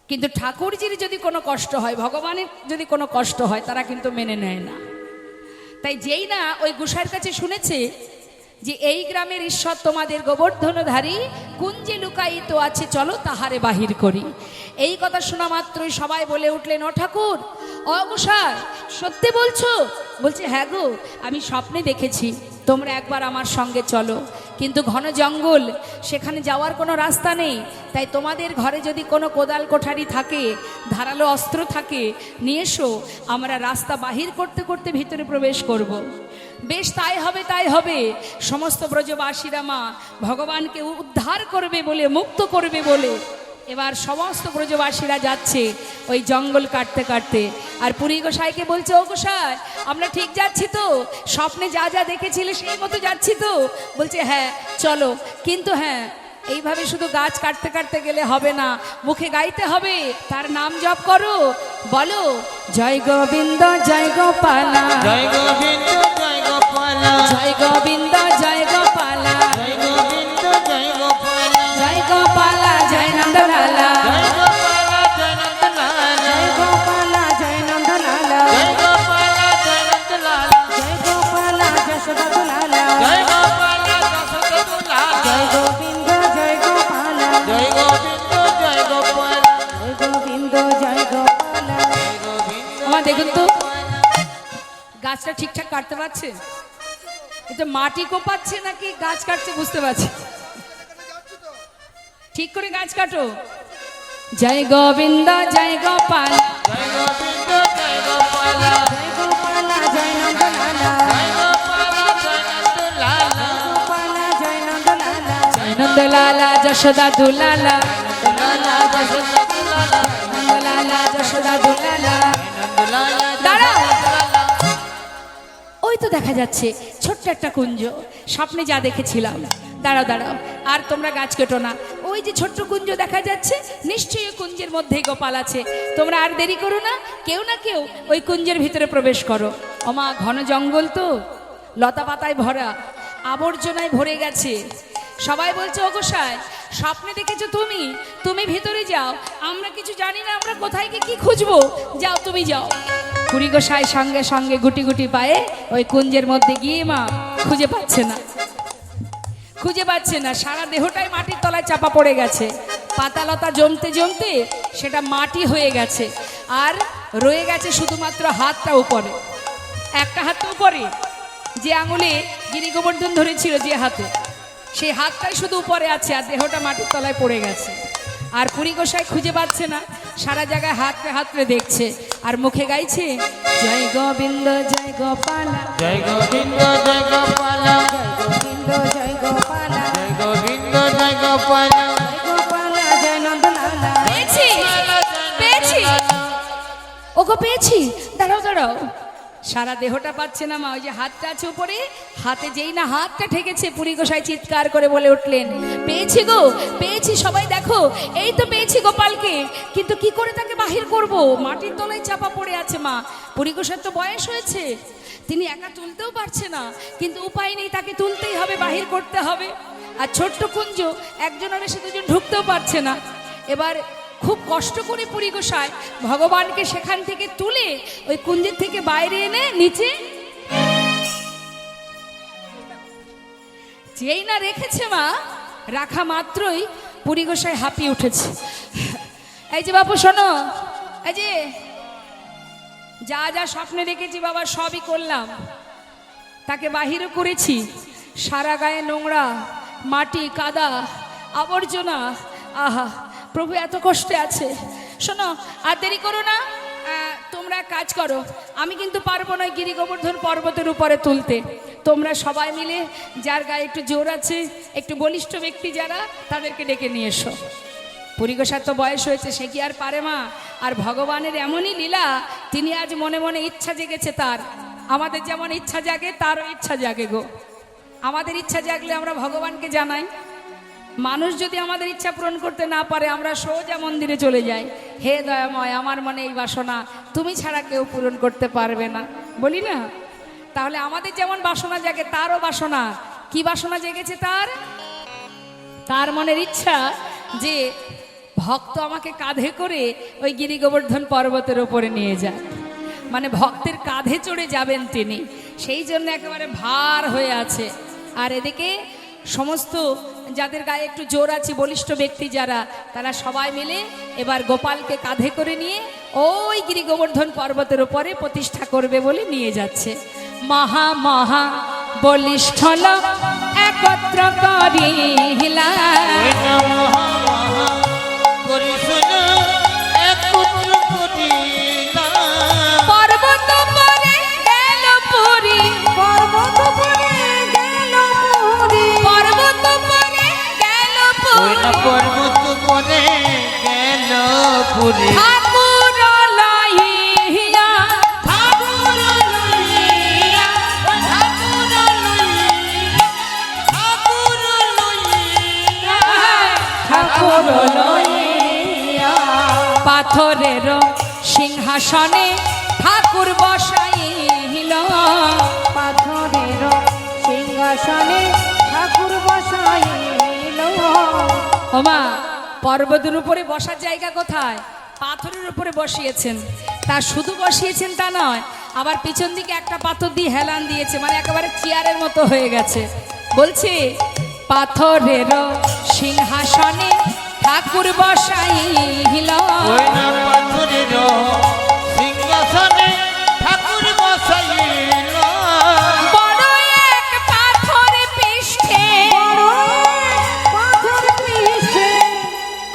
কিন্তু ঠাকুরজির যদি কোনো কষ্ট হয়, ভগবানের যদি কোনো কষ্ট হয়, তারা কিন্তু মেনে নেয় না। তাই যেই না ওই গোসাইয়ের কাছে শুনেছে যে এই গ্রামের ঈশ্বর তোমাদের গোবর্ধনধারী কুঞ্জে লুকায়িত আছে, চলো তাহারে বাহির করি, এই কথা শোনা মাত্রই সবাই বলে উঠলেন, ও ঠাকুর, ও গোসাই, সত্যি বলছো? বলছে, হ্যাঁ গো, আমি স্বপ্নে দেখেছি, তোমরা একবার আমার সঙ্গে চলো, কিন্তু ঘন জঙ্গল, সেখানে যাওয়ার কোনো রাস্তা নেই, তাই তোমাদের ঘরে যদি কোনো কোদাল কোঠারি থাকে, ধারালো অস্ত্র থাকে, নিয়ে এসো, আমরা রাস্তা বাহির করতে করতে ভিতরে প্রবেশ করব। বেশ, তাই হবে, তাই হবে। সমস্ত ব্রজবাসীরা মা ভগবানকে উদ্ধার করবে বলে, মুক্ত করবে বলে এবার সমস্ত ব্রজবাসীরা যাচ্ছে ওই জঙ্গল কাটতে কাটতে। আর পুরী গোসাইকে বলছে, ও গোসাই, আমরা ঠিক যাচ্ছি তো? স্বপ্নে যা যা দেখেছিলে সেই মতো যাচ্ছি তো? বলছে, হ্যাঁ চলো, কিন্তু হ্যাঁ, এইভাবে শুধু গাছ কাটতে কাটতে গেলে হবে না, মুখে গাইতে হবে, তার নাম জপ করো, বলো, জয় গোবিন্দ জয় গোপালা, জয় গোবিন্দ জয় গোপালা, জয় গোবিন্দ জয় গোপালা, জয় গোবিন্দ জয় গোপালা, জয় গোপালা জয় নন্দলালা, জয় গোপালা জয় নন্দলালা, জয় গোপালা জয় নন্দলালা, জয় গোপালা জয় নন্দলালা, জয় গোপালা যশোদা দুলালা, জয় গোপালা যশোদা দুলালা, জয় গোবিন্দ জয় গোপালা, জয় গোবিন্দ জয় গোপালা, জয় গোবিন্দ জয় গোপালা। জয় গোবিন্দ। আমার দেখুন তো গাছটা ঠিকঠাক কাটতে পারছে? এটা মাটি কোপাচ্ছে নাকি গাছ কাটছে বুঝতে পারছি। ঠিক করে গাছ কাটো। জয় গোবিন্দ জয় গোপাল, জয় গোবিন্দ জয় গোপালা, জয় গোপালা জয় নন্দলালা, জয় গোপালা জয় নন্দলালা, গোপালা জয় নন্দলালা, জয় নন্দলালা যশোদা দুলালা, নন্দলালা যশোদা দুলালা, নন্দলালা যশোদা দুলালা। নন্দলালা দাঁড়াও, দুলালা। ওই তো দেখা যাচ্ছে ছোট্ট একটা কুঞ্জ, স্বপ্নে যা দেখেছিলাম। দাঁড়াও দাঁড়াও, আর তোমরা গাছ কেটো না, ওই যে ছোট্ট কুঞ্জ দেখা যাচ্ছে, নিশ্চয়ই ওই কুঞ্জের মধ্যেই গোপাল আছে। তোমরা আর দেরি করো না, কেউ না কেউ ওই কুঞ্জের ভিতরে প্রবেশ করো। ওমা, ঘন জঙ্গল তো, লতা পাতায় ভরা, আবর্জনায় ভরে গেছে। সবাই বলছে, ও গোসাই, স্বপ্নে দেখেছো তুমি, তুমি ভিতরে যাও, আমরা কিছু জানি না, আমরা কোথায় গিয়ে কি খুঁজবো, যাও তুমি যাও। পুরী গোসাই সঙ্গে সঙ্গে গুটি গুটি পায়ে ওই কুঞ্জের মধ্যে গিয়ে মা খুঁজে পাচ্ছে না, খুঁজে পাচ্ছে না, সারা দেহটাই মাটির তলায় চাপা পড়ে গেছে, পাতা লতা জমতে জমতে সেটা মাটি হয়ে গেছে, আর রয়ে গেছে শুধুমাত্র হাতটা উপরে, একটা হাত উপরে, যে আঙুলে গিরি গোবর্ধন ধরেছিল যে হাতে, সেই হাতটাই শুধু উপরে আছে, আর দেহটা মাটির তলায় পড়ে গেছে। আর পুরী গোসাই খুঁজে পাচ্ছে না, সারা জায়গায় হাতরে হাতরে দেখছে, আর মুখে গাইছে, জয় গোবিন্দ জয় গোপালা, জয় গোবিন্দ জয় গোপালা, গোবিন্দ জয় গোপালা, জয় গোবিন্দ জয় গোপালা, জয় গোপালা জয় নন্দলালা, পেয়েছি পেয়েছি। গো পেয়েছি, দাঁড়াও দাঁড়াও। সারা দেহটা পাচ্ছে না মা, ওই যে হাতটা আছে উপরে, হাতে যেই না হাতটা ঠেকেছে পুরী গোসাই চিৎকার করে বলে উঠলেন, পেয়েছি গো পেয়েছি, সবাই দেখো এই তো পেয়েছি গোপালকে। কিন্তু কি করে তাকে বাহির করব, মাটির তলায় চাপা পড়ে আছে মা। পুরী গোসাই তো বয়স হয়েছে, তিনি একা তুলতেও পারছে না, কিন্তু উপায় নেই, তাকে তুলতেই হবে, বাহির করতে হবে। আর ছোট্ট কুঞ্জ, একজনের এসে দুজন ঢুকতেও পারছে না। এবার খুব কষ্ট করে পুরী গোসাই ভগবানকে সেখান থেকে তুলে ওই কুঞ্জের থেকে বাইরে এনে নিচে যেই না রেখেছে মা, রাখা মাত্রই পুরী গোসাই হাঁপিয়ে উঠেছে। এই যে বাপু শোনো, এই যে যা যা স্বপ্নে দেখেছি বাবা সবই করলাম, তাকে বাহিরও করেছি, সারা গায়ে নোংরা, মাটি, কাদা, আবর্জনা, আহা প্রভু এত কষ্টে আছে। শোনো আর দেরি করো না, তোমরা কাজ করো, আমি কিন্তু পারবো না গিরি গোবর্ধন পর্বতের উপরে তুলতে। তোমরা সবাই মিলে যার গায়ে একটু জোর আছে, একটু বলিষ্ঠ ব্যক্তি যারা, তাদেরকে ডেকে নিয়ে এসো। পুরী গোসাই তো বয়স হয়েছে, সে কি আর পারে মা? আর ভগবানের এমনই লীলা, তিনি আজ মনে মনে ইচ্ছা জেগেছে তার। আমাদের যেমন ইচ্ছা জাগে, তারও ইচ্ছা জাগে গো। আমাদের ইচ্ছা জাগলে আমরা ভগবানকে জানাই। মানুষ যদি আমাদের ইচ্ছা পূরণ করতে না পারে, আমরা সোজা মন্দিরে চলে যাই, হে দয়াময় আমার মনে এই বাসনা, তুমি ছাড়া কেউ পূরণ করতে পারবে না, বলি না? তাহলে আমাদের যেমন বাসনা জাগে, তারও বাসনা। কি বাসনা জেগেছে তার? তার মনের ইচ্ছা যে ভক্ত আমাকে কাঁধে করে ওই গিরি গোবর্ধন পর্বতের উপরে নিয়ে যায়, মানে ভক্তের কাঁধে চড়ে যাবেন তিনি, সেই জন্য একেবারে ভার হয়ে আছে। আর এদিকে সমস্ত যাদের গায়ে একটু জোর আছে, বলিষ্ঠ ব্যক্তি যারা, তারা সবাই মিলে এবার গোপালকে কাঁধে করে নিয়ে ওই গিরি গোবর্ধন পর্বতের উপরে প্রতিষ্ঠা করবে বলে নিয়ে যাচ্ছে। মহা মহা বলিষ্ঠ লোক একত্র করিলা, পর্বত পরে গেল পুরী, পর্বত পরে গেল পুরী, পর্বত পরে গেল পুরী, পর্বত পরে গেল পুরী, ঠাকুর লইয়া, ঠাকুর লইয়া, ঠাকুর লইয়া, ঠাকুর লইয়া, ঠাকুর লইয়া, পাথরের সিংহাসনে ঠাকুর বসাইল, পাথরের সিংহাসনে ঠাকুর বসাইল। ওমা পর্বতের উপরে বসার জায়গা কোথায়? পাথরের উপরে বসিয়েছেন। তা শুধু বসিয়েছেন তা নয়, আবার পিছন দিকে একটা পাথর দিয়ে হেলান দিয়েছে, মানে একেবারে চেয়ারের মতো হয়ে গেছে। বলছে পাথরের সিংহাসনে ঠাকুর বসাইল, পাথরের সিংহাসনে ঠাকুর বসাইল, বড় এক পাথর পৃষ্ঠে, বড় পাথর পৃষ্ঠে,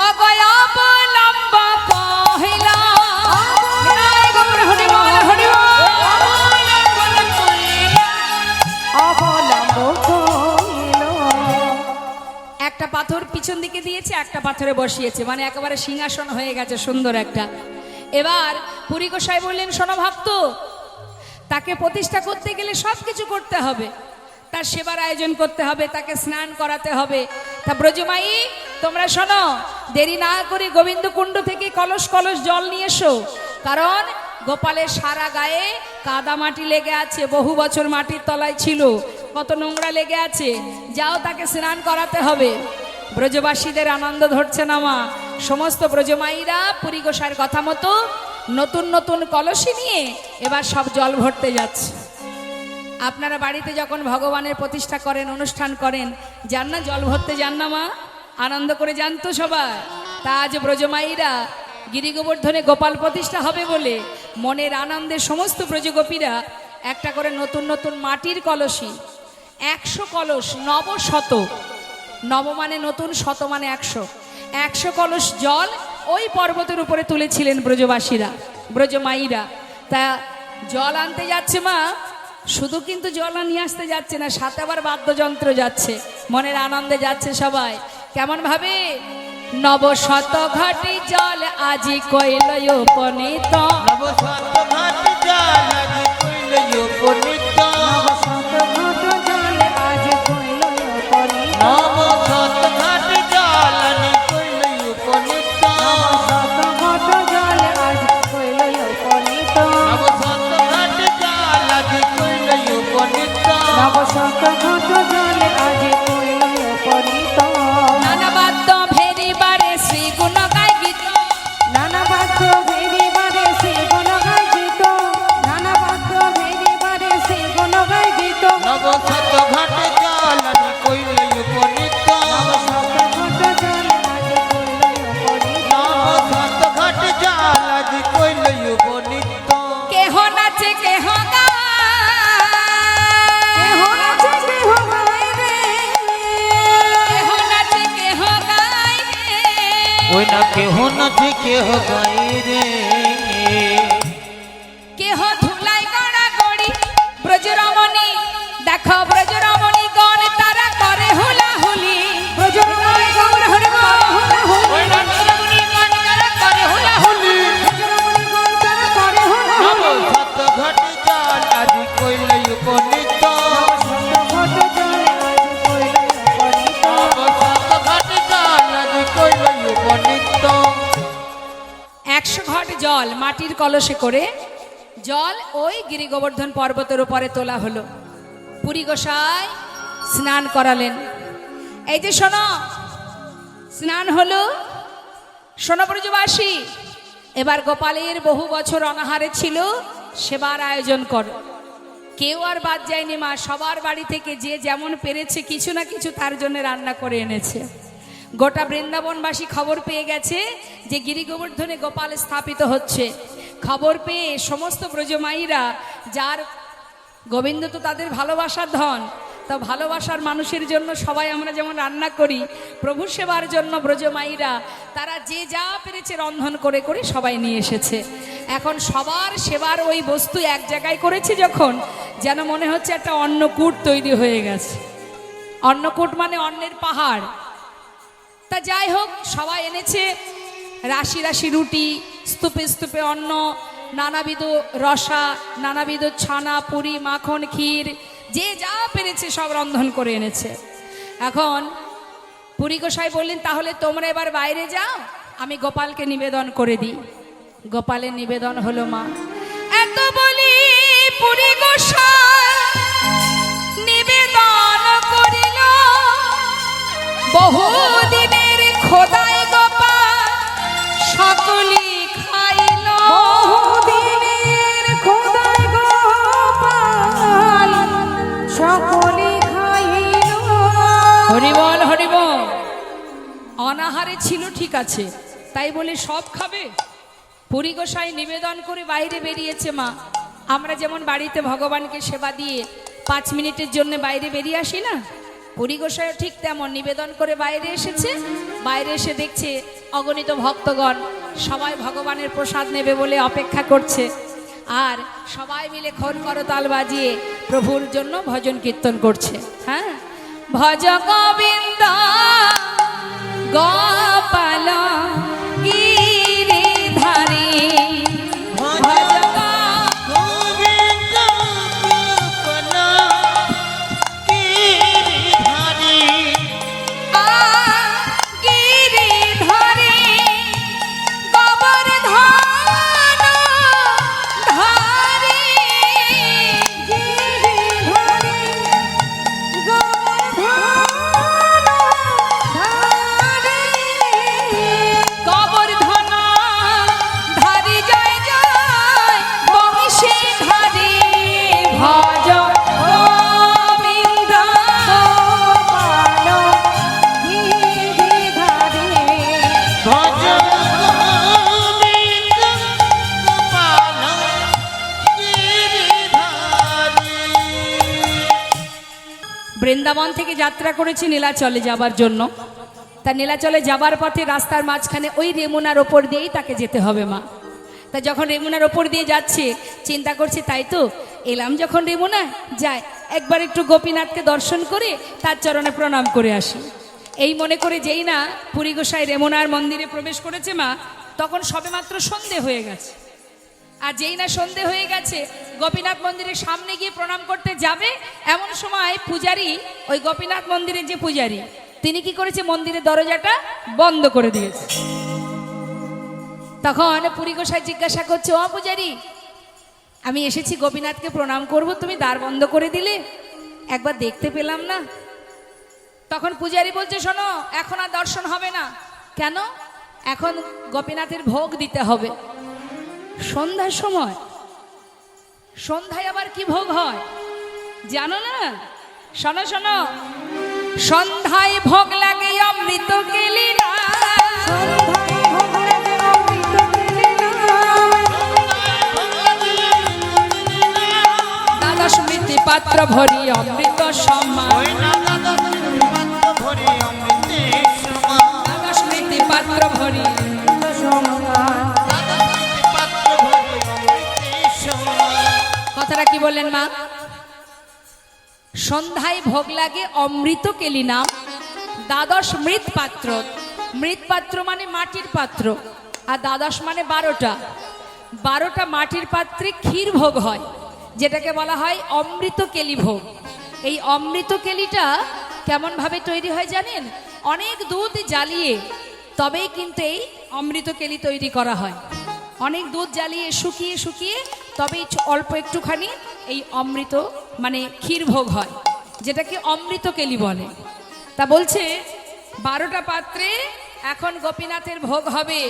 অগয় অবলম্ব কহিল, অবলম্ব কইল। একটা পাথর পিছন দিকে দিয়েছে, একটা পাথরে বসিয়েছে, মানে একেবারে সিংহাসন হয়ে গেছে সুন্দর একটা। এবার পুরী গোসাই বললেন, শোনো ভক্ত, তাকে প্রতিষ্ঠা করতে গেলে সব কিছু করতে হবে, তার সেবার আয়োজন করতে হবে, তাকে স্নান করাতে হবে। তা ব্রজমাই তোমরা শোনো, দেরি না করে গোবিন্দ কুণ্ড থেকে কলস কলস জল নিয়ে এসো, কারণ গোপালের সারা গায়ে কাদা মাটি লেগে আছে, বহু বছর মাটির তলায় ছিল, কত নোংরা লেগে আছে, যাও তাকে স্নান করাতে হবে। ব্রজবাসীদের আনন্দ ধরছে না মা, সমস্ত ব্রজমাইরা পুরী গোসাইয়ের কথা মতো নতুন নতুন কলসি নিয়ে এবার সব জল ভরতে যাচ্ছে। আপনারা বাড়িতে যখন ভগবানের প্রতিষ্ঠা করেন, অনুষ্ঠান করেন, যান না জল ভরতে, যান না মা? আনন্দ করে যান তো সবাই। তা আজ ব্রজমাইরা গিরি গোবর্ধনে গোপাল প্রতিষ্ঠা হবে বলে মনের আনন্দে সমস্ত ব্রজগোপীরা একটা করে নতুন নতুন মাটির কলসি, 100 কলস, নবশত, নব মানে নতুন, শত মানে 100 কলস জল ওই পর্বতের উপরে তুলেছিলেন ব্রজবাসীরা, ব্রজমাইরা। তা জল আনতে যাচ্ছে মা, শুধু কিন্তু জল নিয়ে আসতে যাচ্ছে না, সাথে আবার বাদ্যযন্ত্র যাচ্ছে, মনের আনন্দে যাচ্ছে সবাই। কেমন ভাবে? নব শত ঘাটি জল আজি কইল উপনীত নব শত ঘাট জল আজি কইল উপনীত নব শত ঘট জল আজ কইল উপনীত নব শত ঘাট জল আজি কইল উপনীত শত ঘট জল আজ কইল উপনীত নব শত ঘাট জল আজি কইল উপনীত নব শত ঘট জল আজ কইল উপনীত নানা বাদ্য ভেরিবারে শ্রী গুণ গাই গীত নানা বাদ্য ভেরিবারে সে গুণ গাই গীত নানা বাদ্য ভেরিবারে সে গুণ গাই গীত নব শত ঘাট জল আজি কইল উপনীত শত ঘট জল আজ কইল উপনীত নব শত ঘাট জল আজি কইল উপনীত কেহ নাচে কেহ কেহ নাচে কেহ গায় রে কেহ নাচে কেহ গায় রে। ওই না কেহ নাচে কেহ গাই রে কেহ ধুলাই গড়া গড়ি ব্রজরমণী দেখো ব্রজরমণী গণ তারা করে হুলা হুলি ব্রজরমণী গণ হরি বল হুলা হুলি ওই ব্রজরমণী গণ তারা করে হুলা হুলি ব্রজরমণী গণ তারা করে হুলা নব হুলি শত ঘাট জল আজি কইল উপনীত শত ঘট জল আজ কইল উপনীত নব শত ঘাট জল আজি কইল উপনীত 100 ঘট জল মাটির কলসে করে জল ওই গিরি গোবর্ধন পর্বতের উপরে তোলা হলো পুরী গোসাই স্নান করালেন এই যে শোনো স্নান হলো শোনো ব্রজবাসী এবার গোপালের বহু বছর অনাহারে ছিল সেবার আয়োজন করো কেউ আর বাদ যায়নি মা সবার বাড়ি থেকে যে যেমন পেরেছে কিছু না কিছু তার জন্য রান্না করে এনেছে গোটা বৃন্দাবনবাসী খবর পেয়ে গেছে যে গিরি গোবর্ধনে গোপাল স্থাপিত হচ্ছে খবর পেয়ে সমস্ত ব্রজমাইরা যার গোবিন্দ তো তাদের ভালোবাসার ধন তা ভালোবাসার মানুষের জন্য সবাই আমরা যেমন রান্না করি প্রভু সেবার জন্য ব্রজমাইরা তারা যে যা পেরেছে রন্ধন করে করে সবাই নিয়ে এসেছে এখন সবার সেবার ওই বস্তু এক জায়গায় করেছে যখন যেন মনে হচ্ছে একটা অন্নকূট তৈরি হয়ে গেছে অন্নকূট মানে অন্নের পাহাড় তা যাই হোক সবাই এনেছে রাশি রাশি রুটি স্তূপে স্তূপে অন্ন নানাবিধ রসা নানাবিধ ছানা পুরি মাখন ক্ষীর যে যা পেরেছে সব রন্ধন করে এনেছে এখন পুরী গোসাই বললেন তাহলে তোমরা এবার বাইরে যাও আমি গোপালকে নিবেদন করে দিই গোপালের নিবেদন হলো মা এত বলি পুরী গোসাই নিবেদন করিল বহুদিনের খোদাই গোপাল সকলি খাইল বহুদিনের খোদাই গোপাল সকলে খাইল হরিবল হরিবল অনাহারে ছিল ঠিক আছে তাই বলে সব খাবে পুরী গোসাই নিবেদন করে বাইরে বেরিয়েছে মা আমরা যেমন বাড়িতে ভগবানকে সেবা দিয়ে 5 মিনিটের জন্য বাইরে বেরিয়ে আসি না পুরী গোসাইও ঠিক তেমন নিবেদন করে বাইরে এসেছে বাইরে এসে দেখছে অগণিত ভক্তগণ সবাই ভগবানের প্রসাদ নেবে বলে অপেক্ষা করছে আর সবাই মিলে খোল করতাল বাজিয়ে প্রভুর জন্য ভজন কীর্তন করছে হ্যাঁ ভজ গোবিন্দ গোপাল গিরিধারী ভজ গোবিন্দ গোপাল গিরিধারী গিরিধারী গোবর্ধন ধারী গিরিধারী গোবর্ধন ধারী গোবর্ধন ধারী জয় জয় বংশী ধারী ভজ গোবিন্দ গোপাল গিরিধারী ভজ গোবিন্দ গোপাল গিরিধারী বৃন্দাবন থেকে যাত্রা করেছি নীলাচলে যাবার জন্য তা নীলাচলে যাবার পথে রাস্তার মাঝখানে ওই রেমুনার ওপর দিয়েই তাকে যেতে হবে মা তা যখন রেমুনার ওপর দিয়ে যাচ্ছে চিন্তা করছি তাই তো এলাম যখন রেমুনা যাই একবার একটু গোপীনাথকে দর্শন করে তার চরণে প্রণাম করে আসি এই মনে করে যেই না পুরী গোসাই রেমুনার মন্দিরে প্রবেশ করেছে মা, তখন সবেমাত্র সন্ধে হয়ে গেছে। আর যেই না সন্ধে হয়ে গেছে, গোপীনাথ মন্দিরের সামনে গিয়ে প্রণাম করতে যাবে, এমন সময় পূজারী, ওই গোপীনাথ মন্দিরের যে পূজারী, তিনি কি করেছে, মন্দিরের দরজাটা বন্ধ করে দিয়েছে। তখন পুরী গোসাই জিজ্ঞাসা করছে, ও পূজারী, আমি এসেছি গোপীনাথকে প্রণাম করব, তুমি দ্বার বন্ধ করে দিলে, একবার দেখতে পেলাম না। তখন পূজারী বলছে, শোনো, এখন আর দর্শন হবে না। কেন? এখন গোপীনাথের ভোগ দিতে হবে সন্ধ্যার সময়। সন্ধ্যায় আবার কি ভোগ হয় জানো না? শোনো শোনো, সন্ধ্যায় ভোগ লাগে অমৃত কেলি না, সন্ধ্যায় ভোগ লাগে অমৃত কেলি না, দ্বাদশ মৃত্যু পাত্র ভরি অমৃত সমান, ওই না দ্বাদশ পাত্র ভরি অমৃতের সমান, দ্বাদশ মৃত্যু পাত্র ভরি। সমান। দ্বাদশ পাত্র ভরি অমৃতের সমান। কথাটা কি বললেন মা? সন্ধ্যায় ভোগ লাগে অমৃত কেলি নাম, দ্বাদশ মৃৎ পাত্র। মৃৎ পাত্র মানে মাটির পাত্র, আর দ্বাদশ মানে 12টা। 12টা মাটির পাত্রে ক্ষীর ভোগ হয়, যেটাকে বলা হয় অমৃত কেলি ভোগ। এই অমৃত কেলিটা কেমন ভাবে তৈরি হয় জানেন? অনেক দুধ জ্বালিয়ে তবেই কিন্তু এই অমৃত কেলি তৈরি করা হয়। অনেক দুধ জ্বালিয়ে শুকিয়ে শুকিয়ে তবেই অল্প একটুখানি এই অমৃত মানে ক্ষীর ভোগ হয়, যেটাকে অমৃত কেলি বলে। তা বলছে 12টা পাত্রে এখন গোপীনাথের ভোগ হবে।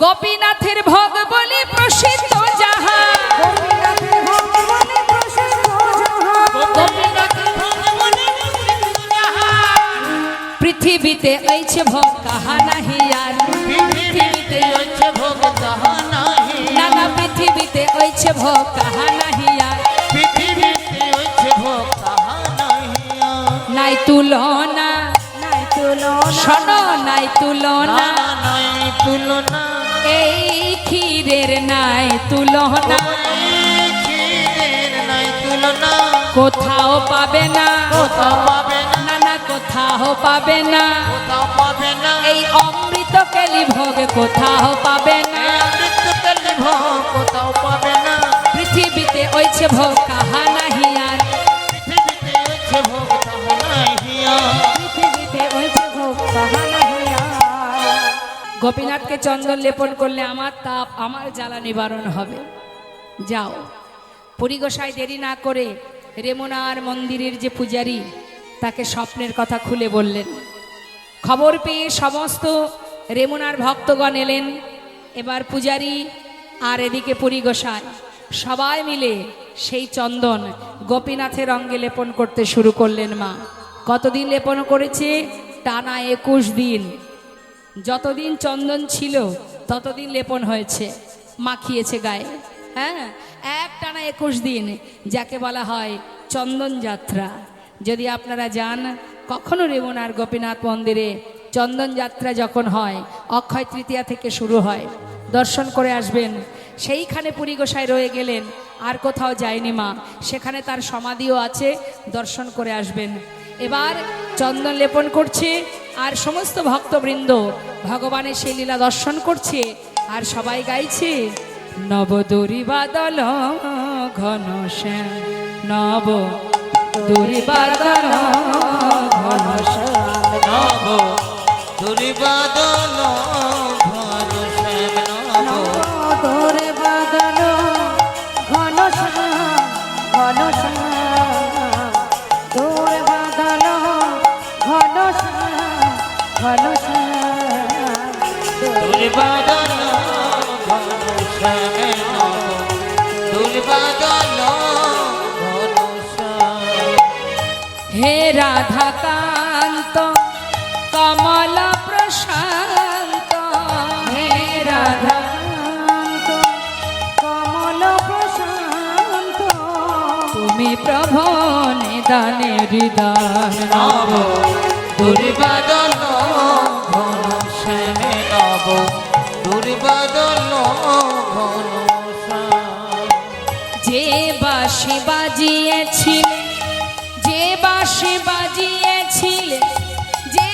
গোপীনাথের ভোগ বলে প্রসিদ্ধ যাহা, গোপীনাথের ভোগ বলে প্রসিদ্ধ যাহা, গোপীনাথের ভোগ বলে প্রসিদ্ধ যাহা, পৃথিবীতে এইছে ভোগ কাহা নাহি আর, পৃথিবীতে হচ্ছে ভোগ তাহা নাহি, নানা পৃথিবীতে ওইছে ভোগ কাহা নাহি আর, পৃথিবীতে হচ্ছে ভোগ তাহা নাহি। নাই তুলনা, নাই তুলনা, শোনো, নাই তুলনা, না নাই তুলনা, এই ক্ষীরের নাই তুলনা, ওই ক্ষীরের নাই তুলনা, কোথাও পাবে না, কোথাও পাবে না, নানা কোথাও পাবে না, কোথাও পাবে না, এই অমৃত কেলি ভোগ কোথাও পাবে না, অমৃত কেলি ভোগ কোথাও পাবে না, পৃথিবীতে ওইছে ভোগ কাহা নাহি আর, পৃথিবীতে হচ্ছে ভোগ তাহা নাহি। পৃথিবীতে ওইছে ভোগ তাহা নাহি আর। গোপীনাথকে চন্দন লেপন করলে আমার তাপ, আমার জ্বালা নিবারণ হবে। যাও। পুরী গোসাই দেরি না করে রেমুনার মন্দিরের যে পূজারী, তাকে স্বপ্নের কথা খুলে বললেন। খবর পেয়ে সমস্ত রেমুনার ভক্তগণ এলেন। এবার পূজারী আর এদিকে পুরী গোসাই সবাই মিলে সেই চন্দন গোপীনাথের অঙ্গে লেপন করতে শুরু করলেন। মা কতদিন লেপন করেছে? টানা 21 দিন। যতদিন চন্দন ছিল ততদিন লেপন হয়েছে, মাখিয়েছে গায়ে। হ্যাঁ, এক টানা 21 দিন, যাকে বলা হয় চন্দন যাত্রা। যদি আপনারা যান কখনো রেমুনার গোপীনাথ মন্দিরে, চন্দন যাত্রা যখন হয় অক্ষয় তৃতীয়া থেকে শুরু হয়, দর্শন করে আসবেন। সেইখানে পুরী গোসাই রয়ে গেলেন, আর কোথাও যায়নি মা, সেখানে তার সমাধিও আছে, দর্শন করে আসবেন। এবার চন্দন লেপন করছে আর সমস্ত ভক্তবৃন্দ ভগবানের সেই লীলা দর্শন করছে, আর সবাই গাইছে নবদুরি বাদল ঘন শ্যাম, নব দুরি বাদল ঘন শ্যাম, নব দুর্বাদল ঘন শ্যাম, নব তোরে বাদল ঘন শ্যাম, ঘন শ্যাম, তোরে বাদল ঘন শ্যাম, ঘন শ্যাম, দুর্বাদল ঘন শ্যাম, নব দুর্বাদল ঘন শ্যাম। হে রাধাকান্ত কমল প্রশান্ত, হে রাধা রাধাকান্ত কমল প্রশান্ত, তুমি প্রভু নিদানে হৃদয়, নব দুর্বাদল ঘন শ্যাম, নব দুর্বাদল ঘন শ্যাম। যে বাঁশি বাজিয়েছিলে, যে বাঁশি বাজিয়েছিলে, যে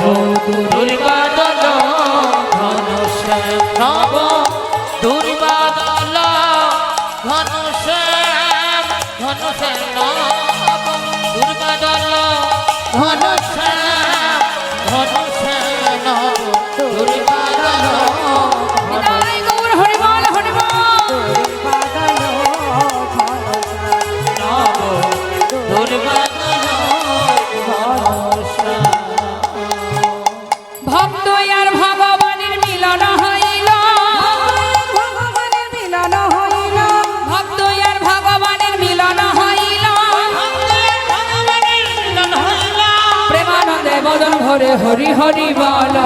দুর্বাদল ঘনশ্যাম নব দুর্বাদল ঘনশ্যাম ঘনশ্যাম নব দুর্বাদল ঘনশ্যাম ঘনশ্যাম নব দুর্বাদল নিতাই গৌর হরি বল হরি বল বাদল নব দুর্বাদল ঘনশ্যাম ভক্ত আর ভগবানের মিলন হইল ভগবানের মিলন হইল ভক্ত আর ভগবানের মিলন হইল প্রেমানন্দে বদন ভরে হরি হরি বল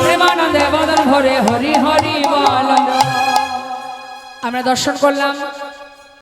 প্রেমানন্দে বদন ভরে হরি হরি বল। আমরা দর্শন করলাম